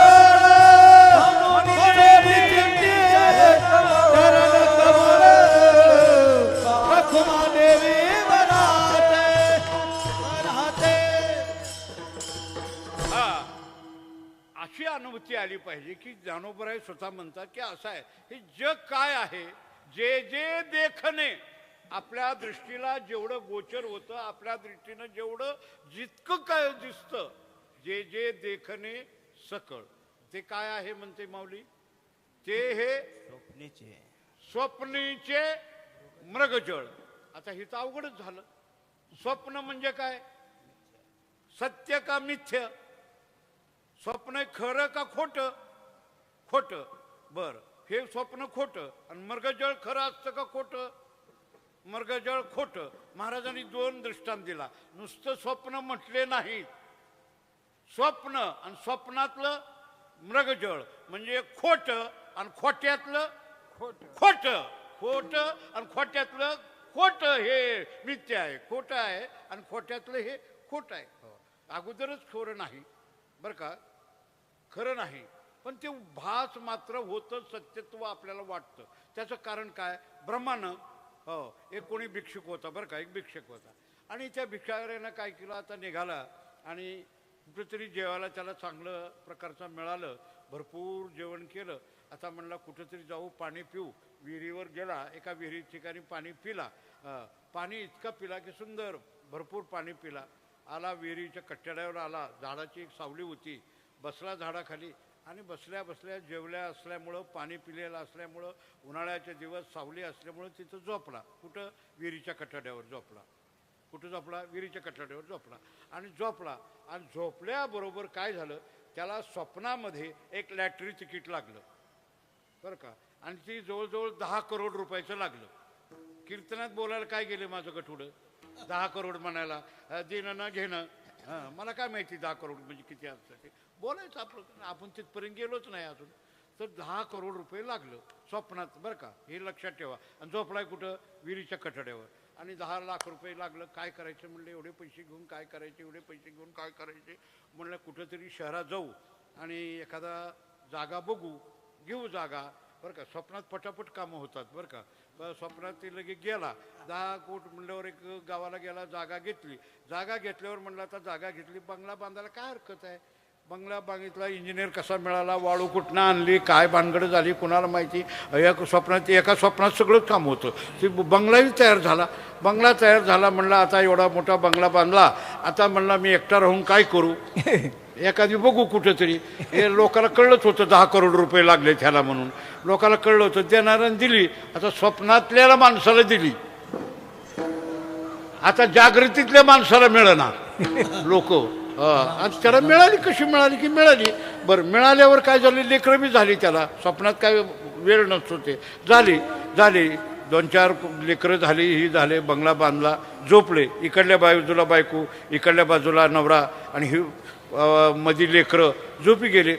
अशी अनुभूती आली पाहिजे की ज्ञानोबराय स्वतः म्हणतात की असं आहे हे जग काय आहे. जे जे देखणे आपल्या दृष्टीला जेवढं गोचर होतं आपल्या दृष्टीनं जेवढं जितकं काय दिसतं जे जे देखणे सकळ ते काय आहे म्हणते माऊली. ते हे स्वप्नीचे मृगजळ. आता हे तर अवघडच झालं. स्वप्न म्हणजे काय सत्य का मिथ्य. स्वप्न खरं का खोटं खोटं. बर हे स्वप्न खोटं आणि मृगजळ खरं असतं का खोटं. मृगजळ खोटं. महाराजांनी दोन दृष्टांत दिला. नुसतं स्वप्न म्हटले नाही. स्वप्न आणि स्वप्नातलं मृगजळ म्हणजे खोटं आणि खोट्यातलं खोटं. खोटं आणि खोट्यातलं खोटं हे मिथ्य आहे. खोटं आहे आणि खोट्यातलं हे खोटं आहे. अगोदरच खरं नाही बरं का खरं नाही पण ते भास मात्र होतं, सत्यत्व आपल्याला वाटतं. त्याचं कारण काय? ब्रह्मानं एक कोणी भिक्षुक होता बरं का, एक भिक्षक होता आणि त्या भिक्षाऱ्यानं काय केलं, आता निघाला आणि कुठंतरी जेवायला त्याला चांगलं प्रकारचं मिळालं, भरपूर जेवण केलं. आता म्हणला कुठंतरी जाऊ पाणी पिऊ. विहिरीवर गेला, एका विहिरी ठिकाणी पाणी पिला. पाणी इतकं पिला की सुंदर भरपूर पाणी पिला. आला विहिरीच्या कट्ट्याड्यावर आला, झाडाची एक सावली होती, बसला झाडाखाली आणि बसल्या बसल्या जेवल्या असल्यामुळं, पाणी पिलेलं असल्यामुळं, उन्हाळ्याचे दिवस सावली असल्यामुळं तिथं झोपला. कुठं? विहिरीच्या कट्ट्याड्यावर झोपला. कुठं झोपला? विहिरीच्या कट्ट्याड्यावर झोपला आणि झोपल्याबरोबर काय झालं, त्याला स्वप्नामध्ये एक लॅटरी तिकीट लागलं बरं का, आणि ती जवळजवळ 10 करोड रुपयाचं लागलं. कीर्तनात बोलायला काय गेले माझं गठुडं, 10 करोड म्हणायला, देणं ना घेणं. मला काय माहिती 10 करोड म्हणजे किती असतं ते, बोलायचं आपलं, आपण तिथपर्यंत गेलोच नाही अजून. तर 10 करोड रुपये लागलं स्वप्नात बरं का, हे लक्षात ठेवा. आणि झोपलाय कुठं? विहिरीच्या कठड्यावर. आणि 10 लाख रुपये लागलं. काय करायचं म्हणलं, एवढे पैसे घेऊन काय करायचे, एवढे पैसे घेऊन काय करायचे म्हणलं, कुठंतरी शहरात जाऊ आणि एखादा जागा बघू, घेऊ जागा बरं का. स्वप्नात पटापट कामं होतात बरं का. स्वप्नात ते लगेच गेला, 10 कोट म्हणल्यावर एक गावाला गेला, जागा घेतली. जागा घेतल्यावर म्हणलं आता जागा घेतली, बंगला बांधायला काय हरकत आहे. बंगला बांगितला, इंजिनियर कसा मिळाला, वाळू कुठनं आणली, काय भानगड झाली कुणाला माहिती. एका स्वप्नात सगळंच काम होतं. ते बंगलाही तयार झाला. बंगला तयार झाला म्हणलं आता एवढा मोठा बंगला बांधला, आता म्हणला मी एकटा राहून काय करू, एखादी बघू कुठंतरी. हे लोकाला कळलंच होतं 10 करोड रुपये लागले त्याला म्हणून, लोकाला कळलं होतं. देणाऱ्यानं दिली, आता स्वप्नातल्याला माणसाला दिली, आता जागृतीतल्या माणसाला मिळणार लोक. आज त्याला मिळाली, कशी मिळाली की मिळाली. बरं, मिळाल्यावर काय झालं, लेकरं बी झाली त्याला. स्वप्नात काय वेळ नसतो ते, झाली 2-4 लेकरं झाली, ही झाले, बंगला बांधला, झोपले. इकडल्या बाजूला बायको, इकडल्या बाजूला नवरा आणि ही मधी लेकरं झोपी गेले.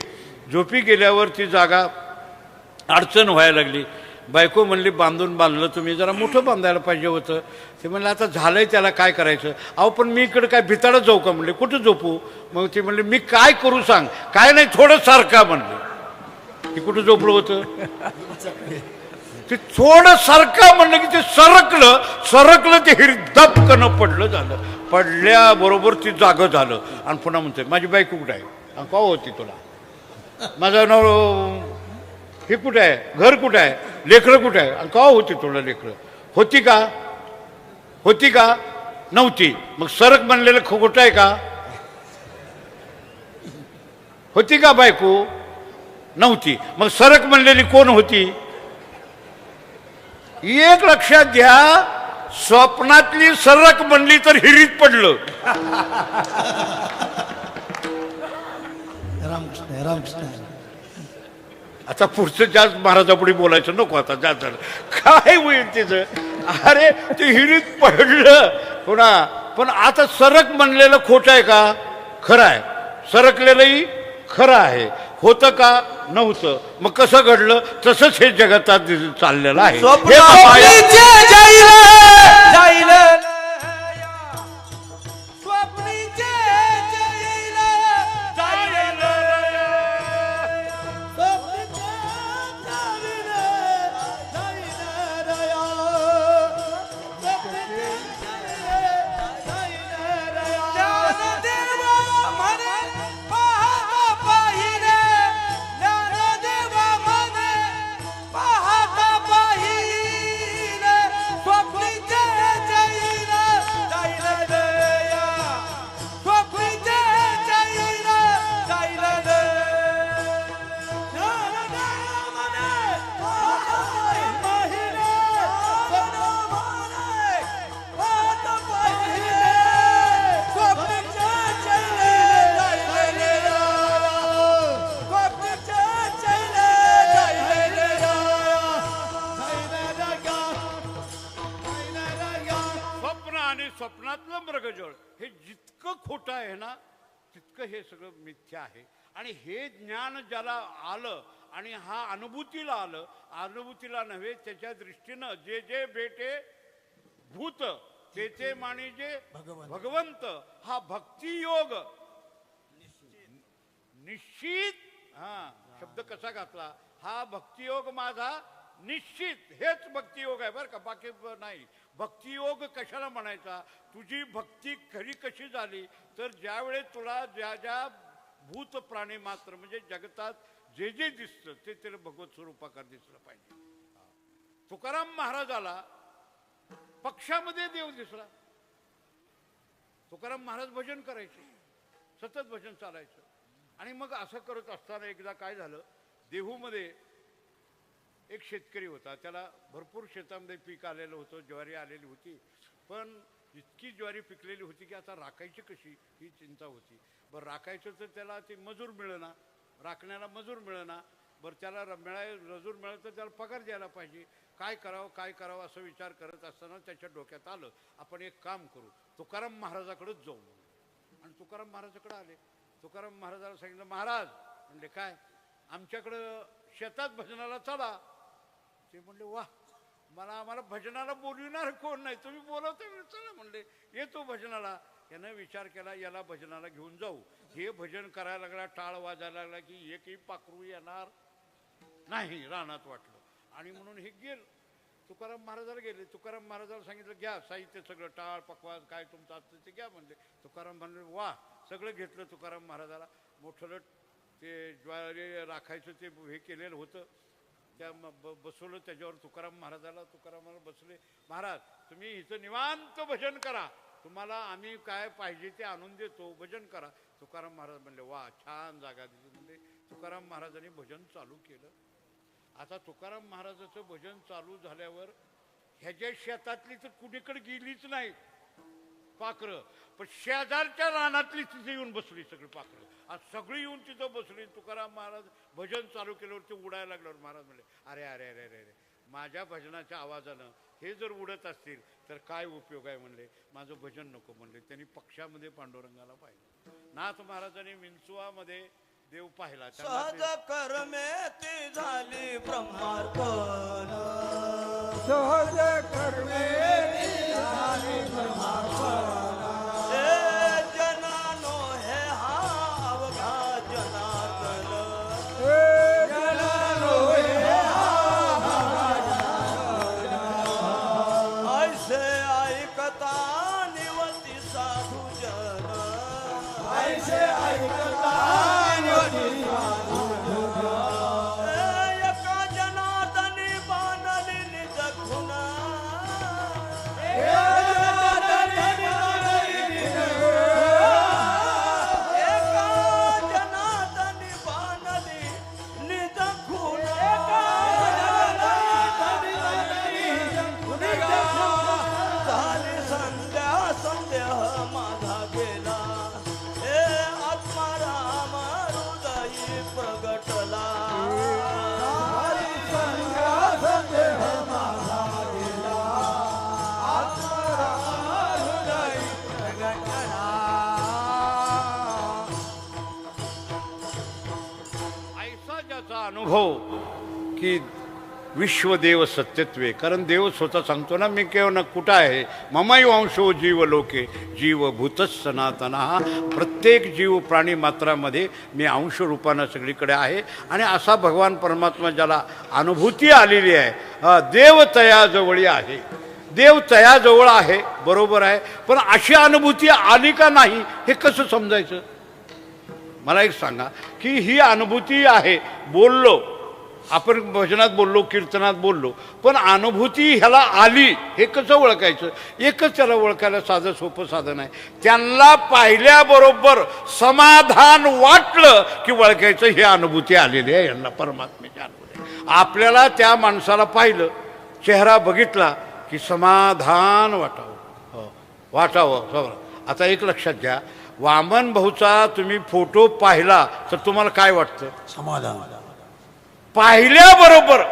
झोपी गेल्यावर ती जागा अडचण व्हायला लागली. बायको म्हणली बांधलं तुम्ही, जरा मोठं बांधायला पाहिजे होतं. ते म्हणलं आता झालंय त्याला काय करायचं. अहो पण मी इकडं काय भिताडत जाऊ का म्हणले, कुठं झोपू. मग ती म्हणली मी काय करू सांग. काय नाही, थोडं सारखा म्हणले. ती कुठं झोपलं होतं, ते थोडं सारखा म्हणलं की ते सरकलं ते हिरदपकन पडलं. झालं पडल्याबरोबर ती जागं झालं. आणि पुन्हा म्हणते माझी बायको कुठं आहे, का होती तुला, माझा नाव हे कुठं आहे, घर कुठं आहे, लेकरं कुठं आहे, आणि का होती तुला लेकरं, होती का नव्हती. मग सरक म्हणलेलं खोटं आहे का, होती का बायको, नव्हती. मग सरक म्हणलेली कोण होती. एक लक्षात घ्या, स्वप्नातली सरक म्हणली तर हिरीत पडलं. रामकृष्ण. आता पुढचं जास्त महाराजापुढे बोलायचं नको. आता जास्त झालं काय होईल तिचं. अरे ते हिरीत पडलं पुन्हा. पण आता सरक म्हणलेलं खोटं आहे का, खरं आहे. सरकलेलंही खरं आहे. होतं का, नव्हतं. मग कसं घडलं, तसंच हे जगतात चाललेलं आहे. स्वप्नातलं मृगजळ हे जितकं खोटं आहे ना, तितकं हे सगळं मिथ्या आहे. आणि हे ज्ञान ज्याला आलं आणि हा अनुभूतीला आलं, अनुभूतीला नव्हे त्याच्या दृष्टीनं जे जे भेटे भूत ते माणी जे भगवंत, हा भक्तियोग निश्चित हा शब्द कसा घातला, हा भक्तियोग माझा निश्चित हेच भक्तियोग आहे बरं का, बाकी नाही. भक्तियोग कशाला म्हणायचा, तुझी भक्ती खरी कशी झाली तर ज्यावेळेस तुला ज्या ज्या भूत प्राणी मात्र म्हणजे जगतात जे जे दिसतं ते त्याला भगवत स्वरूपाकार दिसलं पाहिजे. तुकाराम महाराजाला पक्षामध्ये देव दिसला. तुकाराम महाराज भजन करायचे, सतत भजन चालायचं. आणि मग असं करत असताना एकदा काय झालं, देहूमध्ये एक शेतकरी होता, त्याला भरपूर शेतामध्ये पीक आलेलं होतं, ज्वारी आलेली होती, पण इतकी ज्वारी पिकलेली होती की आता राखायची कशी ही चिंता होती. बरं राखायचं तर त्याला ते मजूर मिळेना, राखण्याला मजूर मिळेना. बरं त्याला मजूर मिळेल तर त्याला पगार द्यायला पाहिजे, काय करावं असं विचार करत असताना त्याच्या डोक्यात आलं, आपण एक काम करू, तुकाराम महाराजाकडेच जाऊ. आणि तुकाराम महाराजाकडे आले. तुकाराम महाराजाला सांगितलं, महाराज म्हणले काय, आमच्याकडं शेतात भजनाला चला. ते म्हणले वा, आम्हाला भजनाला बोलविणार कोण नाही, तुम्ही बोलवते चला. म्हणले येतो भजनाला. यानं विचार केला, याला भजनाला घेऊन जाऊ. हे भजन करायला लागला, टाळ वाजायला लागला की एकही पाखरू येणार नाही, रानात वाटलं. आणि म्हणून हे गेल तुकाराम महाराजाला गेले. तुकाराम महाराजाला सांगितलं घ्या साहित्य सगळं, टाळ पकवाज काय तुमचं असतं ते घ्या. म्हणले तुकाराम म्हणले वा, सगळं घेतलं. तुकाराम महाराजाला मोठं ते ज्वारी राखायचं ते हे केलेलं होतं, त्या बसवलं त्याच्यावर तुकाराम महाराजाला. तुकाराम महाराज बसले, महाराज तुम्ही इथं निवांत भजन करा, तुम्हाला आम्ही काय पाहिजे ते आणून देतो, भजन करा. तुकाराम महाराज म्हणले वा, छान जागा दिली. म्हणजे तुकाराम महाराजांनी भजन चालू केलं. आता तुकाराम महाराजाचं भजन चालू झाल्यावर ह्याच्या शेतातली तर कुणीकडे गेलीच नाही पाखरं, पण शेजारच्या रानातली तिथे येऊन बसली सगळी पाखरं. आज सगळी येऊन तिथं बसली. तुकाराम महाराज भजन चालू केल्यावर ते उडायला लागल्यावर महाराज म्हणले अरे अरे अरे अरे अरे, माझ्या भजनाच्या आवाजानं हे जर उडत असतील तर काय उपयोग आहे. म्हणले माझं भजन नको. म्हणले त्यांनी पक्षामध्ये पांडुरंगाला पाहिलं. नाथ महाराजांनी विंचुआमध्ये देव पाहिला. सहज कर्मे ती झाली ब्रह्मार्पण, सहज कर्मे ती झाली ब्रह्मार्पण. हे जनानो हे हा अवघा जनार्दन, हे जनानो हे हा ऐसे ऐकता निवती साधू जन, ऐसे ऐकता एका जनार्दनी बांधली निज खुन, एका जनार्दनी बांधली निज खुन, झाली संध्या संदेह माझा गेला, हे आत्माराम हृदयी प्रगटला. ऐसा ज्याचा अनुभव की विश्वदेव सत्यत्वे, कारण देव स्वतः सांगतो ना, मी केव्हा कुठं आहे, ममैव अंशो जीव लोके जीवभूतच सनातना. प्रत्येक जीव प्राणी मात्रामध्ये मी अंश रूपानं सगळीकडे आहे. आणि असा भगवान परमात्मा ज्याला अनुभूती आलेली आहे, देव तयाजवळी आहे, देव तयाजवळ आहे, बरोबर आहे. पण अशी अनुभूती आली का नाही हे कसं समजायचं. मला एक सांगा की ही अनुभूती आहे, बोललो आपण भजनात बोललो, कीर्तनात बोललो, पण अनुभूती ह्याला आली हे कसं ओळखायचं. एकच त्याला ओळखायला साधं सोपं साधन आहे, त्यांना पाहिल्याबरोबर समाधान वाटलं की ओळखायचं हे अनुभूती आलेली आहे यांना, परमात्म्याची अनुभूती. आपल्याला त्या माणसाला पाहिलं, चेहरा बघितला की समाधान वाटावं. आता एक लक्षात घ्या, वामन भाऊचा तुम्ही फोटो पाहिला तर तुम्हाला काय वाटतं, समाधान. पाहिल्याबरोबर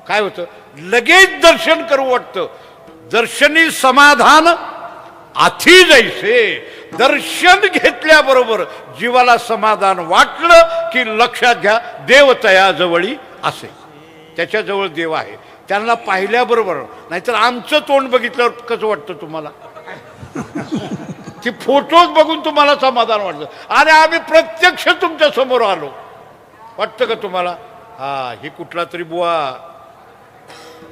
काय होतं, लगेच दर्शन करू वाटतं. दर्शनी समाधान आथी जैसे, दर्शन घेतल्याबरोबर जीवाला समाधान वाटलं की लक्षात घ्या देव तयाजवळी असे, त्याच्याजवळ देव आहे. त्यांना पाहिल्याबरोबर, नाहीतर आमचं तोंड बघितल्यावर कसं वाटतं तुम्हाला, ती फोटोज बघून तुम्हाला समाधान वाटतं. आणि आम्ही प्रत्यक्ष तुमच्या समोर आलो, वाटतं का तुम्हाला? हा, ही कुठला तरी बुवा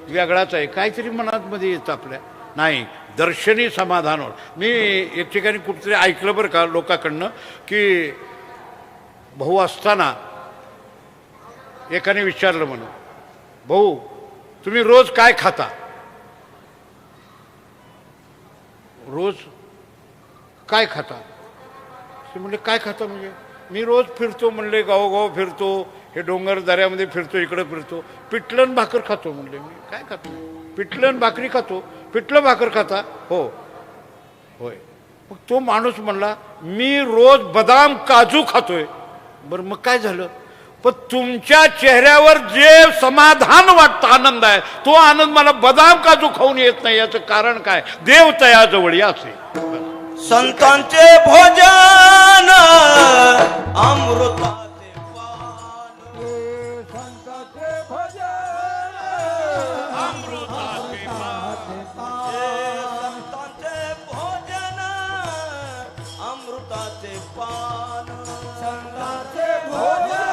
वेगळाच आहे, काहीतरी मनात मध्ये येतं आपल्या. नाही, दर्शनी समाधान होतं. मी एक ठिकाणी कुठेतरी ऐकलं बरं का लोकांकडनं, की भाऊ असताना एकाने विचारलं म्हणून, भाऊ तुम्ही रोज काय खाता? रोज काय खाता? ते म्हणले काय खाता म्हणजे? मी रोज फिरतो म्हणले, गावोगाव फिरतो, हे डोंगर दऱ्यामध्ये फिरतो, इकडं फिरतो, पिठलं भाकर खातो म्हणले. मी काय खातो? पिठलं भाकरी खातो. पिठलं भाकर खाता? हो. होय. मग तो माणूस म्हणला मी रोज बदाम काजू खातोय. बरं मग काय झालं? पण तुमच्या चेहऱ्यावर जे समाधान वाटतं, आनंद आहे, तो आनंद मला बदाम काजू खाऊन येत नाही. याचं कारण काय? देव तयाजवळी असे. संतांचे भोजन अमृताचे पान, संतांचे भजन अमृताचे पान, संतांचे भोजन अमृताचे पान, संतांचे भोजन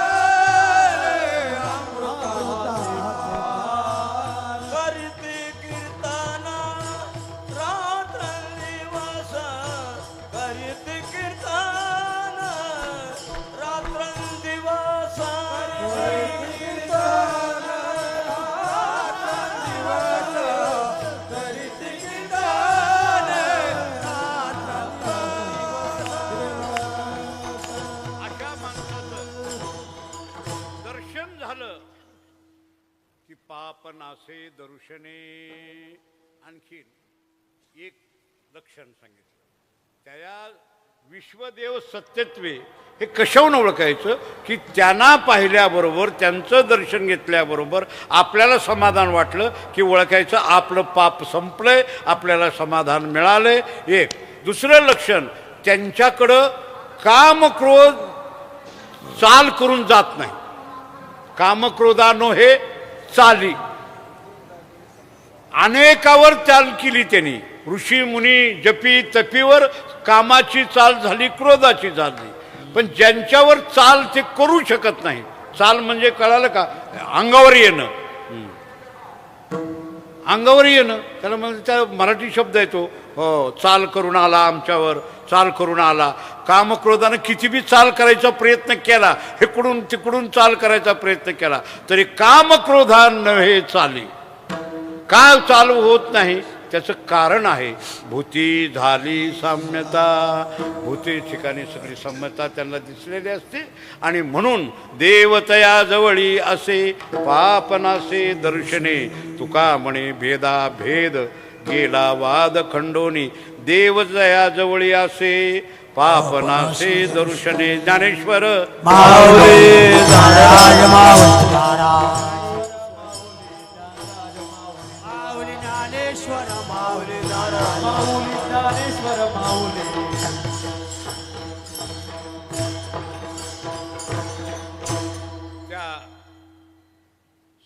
करीती कीर्तन रात्रंदिवस, करीती कीर्तन रात्रंदिवस, अशा माणसाचं दर्शन झालं की पाप नासे दर्शने. आणखीन एक लक्षण सांगितलं, त्या विश्वदेव सत्यत्वे हे कशावरून ओळखायचं? की त्यांना पाहिल्याबरोबर, त्यांचं दर्शन घेतल्याबरोबर आपल्याला समाधान वाटलं की ओळखायचं आपलं पाप संपलंय, आपल्याला समाधान मिळालंय. एक. दुसरं लक्षण, त्यांच्याकडं काम क्रोध चाल करून जात नाही. कामक्रोधानो हे चाली, अनेकावर चाल केली त्यांनी. ऋषी मुनी जपी तपीवर कामाची चाल झाली, क्रोधाची झाली. पण ज्यांच्यावर चाल ते करू शकत नाही. चाल म्हणजे कळालं का? अंगावर येणं. अंगावर येणं त्याला म्हणजे त्या मराठी शब्द आहे तो. हो, चाल करून आला आमच्यावर, चाल करून आला. कामक्रोधानं किती बी चाल करायचा प्रयत्न केला, इकडून तिकडून चाल करायचा प्रयत्न केला, तरी कामक्रोधान नव्हे चाली. काय चालू होत नाही? त्याचं कारण आहे भूती झाली साम्यता. भूती ठिकाणी सगळी साम्यता त्यांना दिसलेली असते. आणि म्हणून देवतया जवळी असे पापनासे दर्शने. तुका म्हणे भेदा भेद गेला वाद खंडोनी. देवतया जवळी असे पापनासे दर्शने. ज्ञानेश्वर माऊली नारायण माऊली नारायण माऊली ज्ञानेश्वर माऊली नारायण माऊली ज्ञानेश्वर माऊली. त्या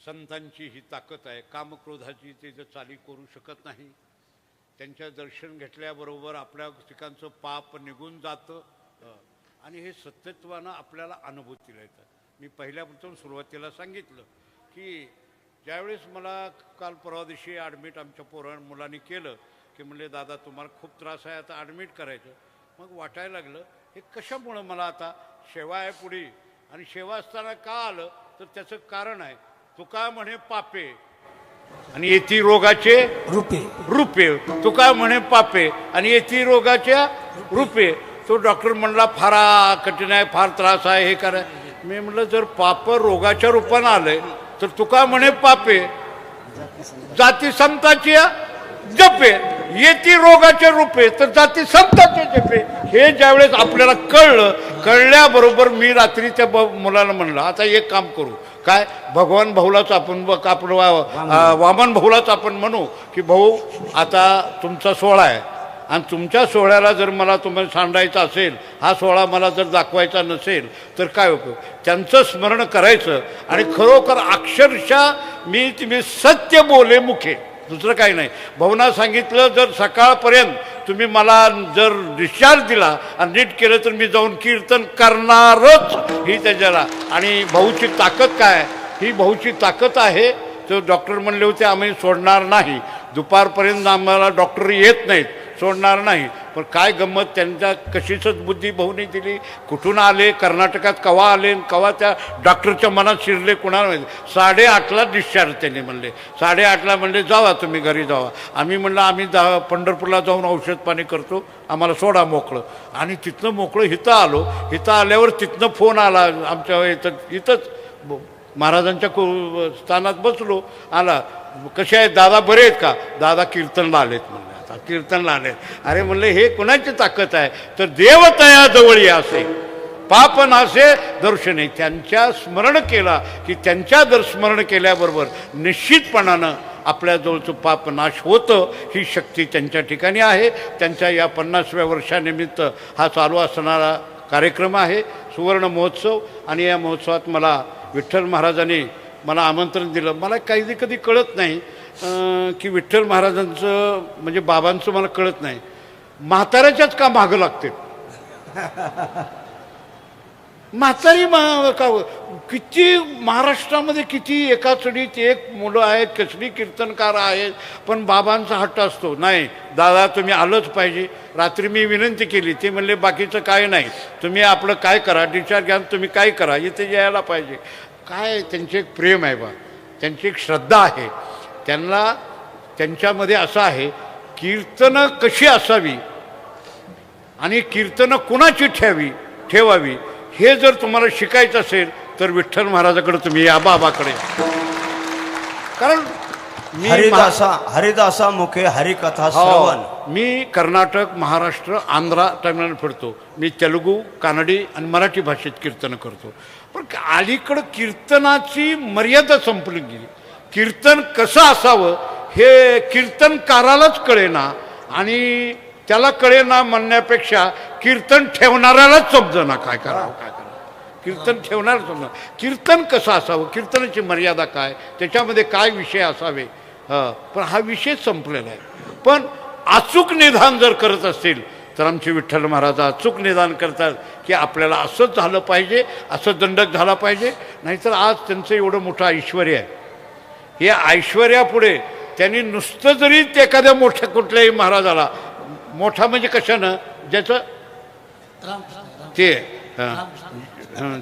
संतांची ही ताकद आहे. कामक्रोधाची ते जर चाली करू शकत नाही. त्यांच्या दर्शन घेतल्याबरोबर आपल्या ठिकाणचं पाप निघून जातं. आणि हे सत्यत्वानं आपल्याला अनुभूतीला येतं. मी पहिल्यापासून सुरुवातीला सांगितलं की ज्यावेळेस मला काल परवा दिवशी ॲडमिट आमच्या मुलांनी केलं की म्हणले दादा तुम्हाला खूप त्रास आहे, आता ॲडमिट करायचं. मग वाटायला लागलं हे कशामुळं मला आता सेवा आहे पुढे. आणि सेवा असताना का आलं तर त्याचं कारण आहे. तुका म्हणे पापे आणि येती रोगाचे रूपे. तुका म्हणे पापे आणि येती रोगाच्या रूपे. तो डॉक्टर म्हणला फार कठीण आहे, फार त्रास आहे, हे करा. मी म्हटलं जर पाप रोगाच्या रूपानं आलंय तर तुका म्हणे पापे जाती संताची जपे. येती रोगाचे रूपे तर जाती संताचे जपे. हे ज्यावेळेस आपल्याला कळल्याबरोबर मी रात्री त्या मुलाला म्हणलं आता एक काम करू. काय? भगवान भाऊलाच आपण वामन भाऊलाच आपण म्हणू की भाऊ आता तुमचा सोहळा आहे आणि तुमच्या सोहळ्याला जर मला तुम्हाला सांडायचं असेल, हा सोहळा मला जर दाखवायचा नसेल तर काय उपयोग? त्यांचं स्मरण करायचं आणि खरोखर अक्षरशः मी सत्य बोले मुखे, दुसरं काही नाही. भाऊना सांगितलं जर सकाळपर्यंत तुम्ही मला जर डिस्चार्ज दिला आणि नीट केलं तर मी जाऊन कीर्तन करणारच ही त्याच्याला. आणि भाऊची ताकद काय, ही भाऊची ताकद आहे. तर डॉक्टर म्हणले होते आम्ही सोडणार नाही, दुपारपर्यंत आम्हाला डॉक्टर येत नाहीत, सोडणार नाही. पण काय गंमत, त्यांच्या कशीच बुद्धी भाऊने दिली. कुठून आले, कर्नाटकात कवा आले, कवा त्या डॉक्टरच्या मनात शिरले कुणाला माहिती. 8:30ला डिस्चार्ज त्यांनी म्हणले. 8:30ला म्हणले जावा तुम्ही घरी जावा. आम्ही म्हणलं आम्ही पंढरपूरला जाऊन औषध पाणी करतो, आम्हाला सोडा मोकळं. आणि तिथनं मोकळं इथं आलो. इथं आल्यावर तिथनं फोन आला आमच्या इथंच महाराजांच्या स्थानात बसलो. आला, कसे आहेत दादा, बरे आहेत का? दादा कीर्तनला आलेत म्हणले. आता कीर्तनला आलेत. अरे म्हणले हे कोणाची ताकद आहे? तर देवतया जवळ असे पाप नासे दर्शने. त्यांच्या स्मरण केला की त्यांच्या स्मरण केल्याबरोबर निश्चितपणानं आपल्याजवळचं पाप नाश होतं. ही शक्ती त्यांच्या ठिकाणी आहे. त्यांच्या या 50व्या वर्षानिमित्त हा चालू असणारा कार्यक्रम आहे, सुवर्ण महोत्सव. आणि या महोत्सवात मला विठ्ठल महाराजांनी मला आमंत्रण दिलं. मला कधी कळत नाही की विठ्ठल महाराजांचं म्हणजे बाबांचं मला कळत नाही, म्हाताऱ्याच्याच का मागं लागते? म्हातारी किती महाराष्ट्रामध्ये किती एका चढीत एक मुलं आहेत, कसली कीर्तनकार आहेत, पण बाबांचा हट्ट असतो नाही दादा तुम्ही आलंच पाहिजे. रात्री मी विनंती केली, ते म्हणले बाकीचं काय नाही, तुम्ही आपलं काय करा, डिस्चार्ज घ्या, तुम्ही काय करा, इथे यायला पाहिजे. काय त्यांचे एक प्रेम आहे बा, त्यांची एक श्रद्धा आहे. त्यांना त्यांच्यामध्ये असं आहे कीर्तनं कशी असावी आणि कीर्तनं कुणाची ठेवावी हे जर तुम्हाला शिकायचं असेल तर विठ्ठल महाराजाकडे तुम्ही या, बाबाकडे. कारण हरिदासा मुखे हरिकथा श्रवण. मी कर्नाटक, महाराष्ट्र, आंध्रा, तामिळनाडू फिरतो. मी तेलुगू, कानडी आणि मराठी भाषेत कीर्तन करतो. पण अलीकडं कीर्तनाची मर्यादा संपली गेली. कीर्तन कसं असावं हे कीर्तनकारालाच कळेना आणि त्याला कळेना म्हणण्यापेक्षा कीर्तन ठेवणाऱ्यालाच समजेना काय करावं. कीर्तन ठेवणार समजा कीर्तन कसं असावं, कीर्तनाची मर्यादा काय, त्याच्यामध्ये काय विषय असावे. पण हा विषय संपलेला आहे. पण अचूक निदान जर करत असतील तर आमचे विठ्ठल महाराज अचूक निदान करतात की आपल्याला असंच झालं पाहिजे, असं दंडक झाला पाहिजे. नाहीतर आज त्यांचं एवढं मोठं ऐश्वर्य आहे. हे ऐश्वर्यापुढे त्यांनी नुसतं जरी एखाद्या मोठ्या कुठल्याही महाराजाला, मोठा म्हणजे कशानं, ज्याचं ते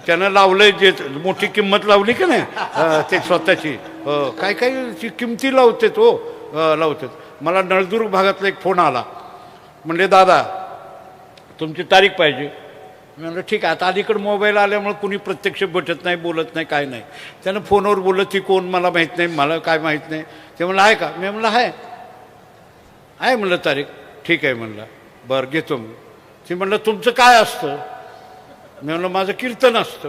त्यानं लावलंय, जे मोठी किंमत लावली का नाही ते स्वतःची, काय काय किमती लावतात लावतात. मला नळदुर्ग भागातला एक फोन आला, म्हणले दादा तुमची तारीख पाहिजे. मी म्हणलं ठीक आहे. आता अलीकडे मोबाईल आल्यामुळे कुणी प्रत्यक्ष भेटत नाही, बोलत नाही, काय नाही. त्यानं फोनवर बोललं ती कोण मला माहीत नाही, मला काय माहीत नाही. ते म्हणलं आहे का? मी म्हणलं आहे म्हणलं तारीख. ठीक आहे म्हणलं, बरं घेतो मग. ती म्हणलं तुमचं काय असतं? मी म्हणलं माझं कीर्तन असतं.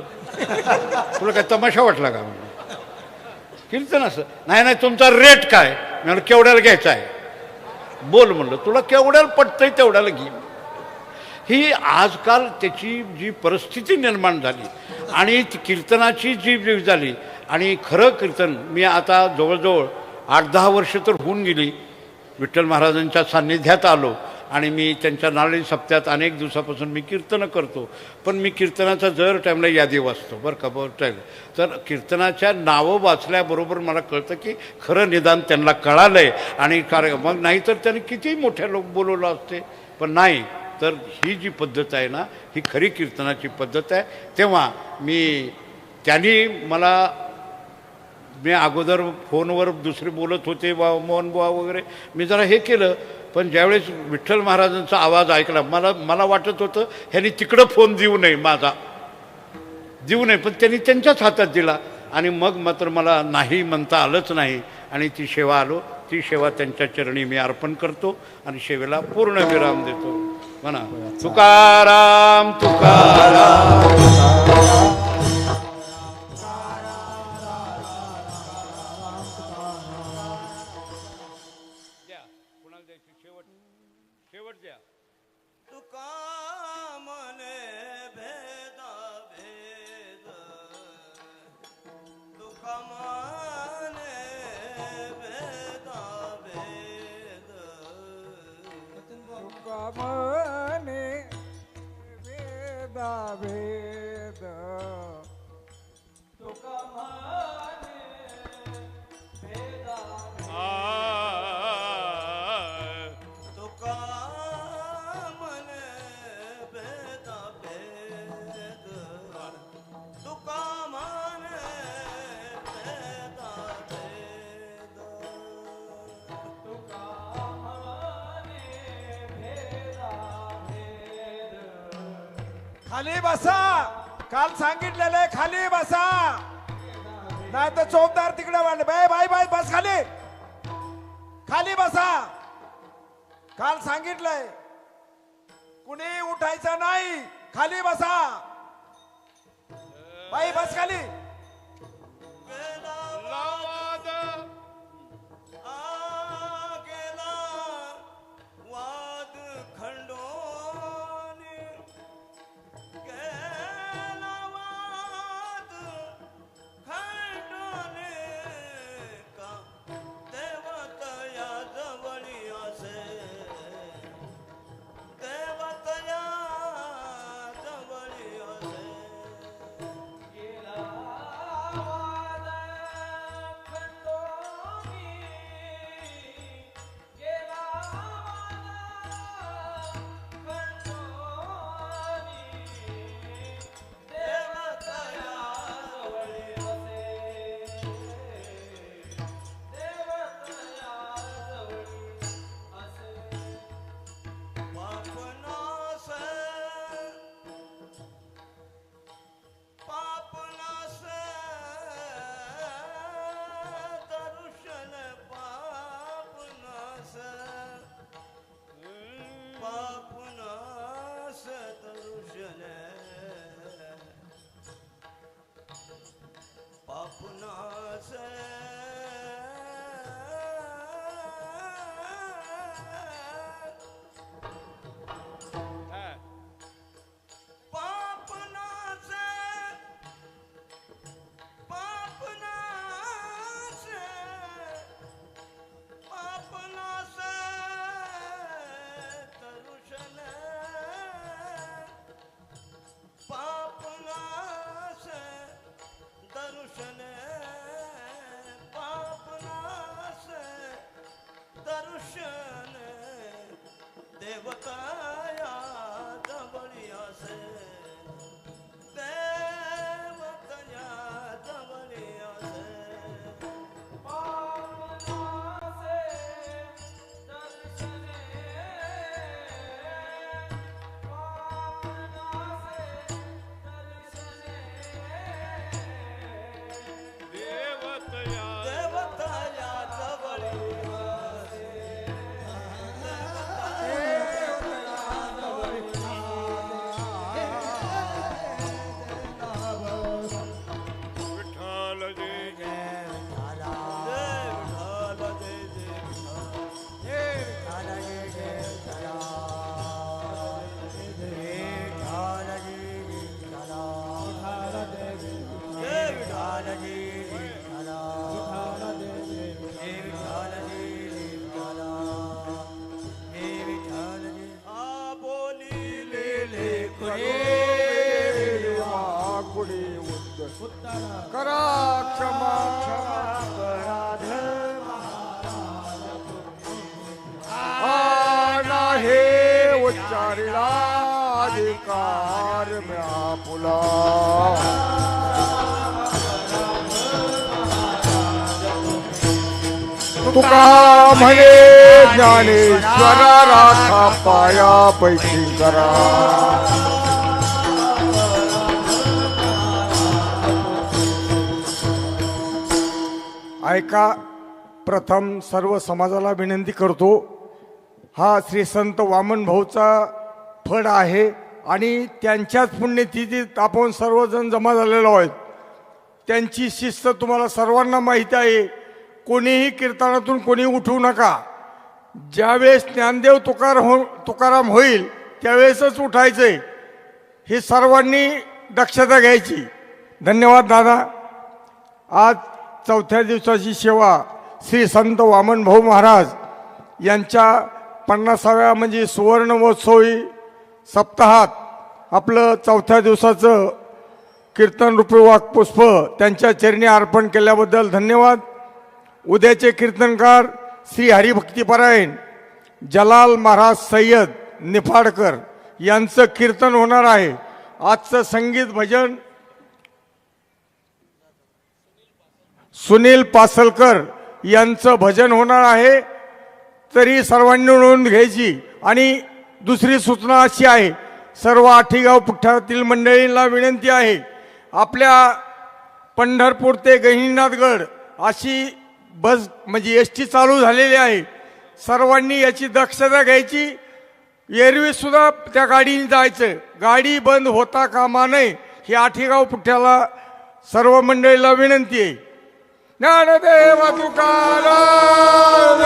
तुला काय तमाशा वाटला का? म्हणलं कीर्तन असतं. नाही तुमचा रेट काय? मी म्हणलं केवढ्याला घ्यायचा आहे? बोल म्हणलं, तुला केवढ्याला पटतंय तेवढ्याला घे. ही आजकाल त्याची जी परिस्थिती निर्माण झाली आणि कीर्तनाची जी झाली. आणि खरं कीर्तन मी आता जवळजवळ 8-10 वर्ष तर होऊन गेली विठ्ठल महाराजांच्या सान्निध्यात आलो आणि मी त्यांच्या नारळी सप्त्यात अनेक दिवसापासून मी कीर्तनं करतो. पण मी कीर्तनाचा जर टाईमला यादी वाचतो बरं का, तर कीर्तनाच्या नावं वाचल्याबरोबर मला कळतं की खरं निदान त्यांना कळालं आहे. आणि मग नाही तर त्यांनी कितीही मोठ्या लोक बोलवलं असते, पण नाही. तर ही जी पद्धत आहे ना, ही खरी कीर्तनाची पद्धत आहे. तेव्हा त्यांनी मी अगोदर फोनवर दुसरे बोलत होते, मोहन बुवा वगैरे, मी जरा हे केलं. पण ज्यावेळेस विठ्ठल महाराजांचा आवाज ऐकला मला वाटत होतं ह्यांनी तिकडं फोन देऊ नये, माझा देऊ नये, पण त्यांनी त्यांच्याच हातात दिला. आणि मग मात्र मला नाही म्हणता आलंच नाही आणि ती सेवा आलो. ती सेवा त्यांच्या चरणी मी अर्पण करतो आणि सेवेला पूर्ण विराम देतो. म्हणा तुकाराम तुकाराम. शेवट द्या. तुका मने भेदा भेद, तुका मने भेदा भेद, खाली बसा. काल सांगितलेलं आहे खाली बसा, नाही तर चौकदार तिकडे वाढले. बाय बाय बाय बस खाली, खाली बसा. काल सांगितलंय कुणी उठायचं नाही, खाली बसा. बाई बस खाली. लावाद गेला वाद खंडोनी, गेला वाद खंडोनी, का देवतया जवळी असे, देवतया जवळी असे. देवतया जवळी असे, देवतया जवळी असे. देवतया देवतया जवळी असे. विठ्ठल जय जय. जय विठ्ठल जय जय विठ्ठल. जय विठ्ठल जय विठ्ठल. आ बोलिले कुणी उत्तर करा क्षमा हे उच्चारिला अधिकार म्या पुला. तुका म्हणे ज्ञानेश्वरा राखा पाया पैकी करा. ऐका, प्रथम सर्व समाजाला विनंती करतो, हा श्री संत वामन भाऊचा फड आहे आणि त्यांच्याच पुण्यतिथीत आपण सर्वजण जमा झालेलो आहोत. त्यांची शिस्त तुम्हाला सर्वांना माहिती आहे. कोणीही कीर्तनातून कोणी उठवू नका. ज्यावेळेस ज्ञानदेव तुकाराम होईल त्यावेळेसच उठायचंय. ही सर्वांनी दक्षता घ्यायची. धन्यवाद दादा. आज चौथ्या दिवसाची सेवा श्री संत वामन भाऊ महाराज यांच्या 50व्या म्हणजे सुवर्ण महोत्सवी सप्ताहात आपलं चौथ्या दिवसाचं कीर्तन रूपी वाक्पुष्प त्यांच्या चरणी अर्पण केल्याबद्दल धन्यवाद. उद्याचे कीर्तनकार श्री हरिभक्तीपरायण जलाल महाराज सय्यद निफाडकर यांचं कीर्तन होणार आहे. आजचं संगीत भजन सुनील पासलकर यांचं भजन होणार आहे. तरी सर्वांनी नोंद घ्यायची. आणि दुसरी सूचना अशी आहे, सर्व आठीगाव पुठ्ठ्यातील मंडळींना विनंती आहे, आपल्या पंढरपूर ते गहिनीनाथगड अशी बस म्हणजे एस टी चालू झालेली आहे. सर्वांनी याची दक्षता घ्यायची. एरवी सुद्धा त्या गाडीने जायचं, गाडी बंद होता कामा नये ही आठीगाव पुठ्ठ्याला सर्व मंडळीला विनंती आहे. ज्ञानदेव तुकाराम.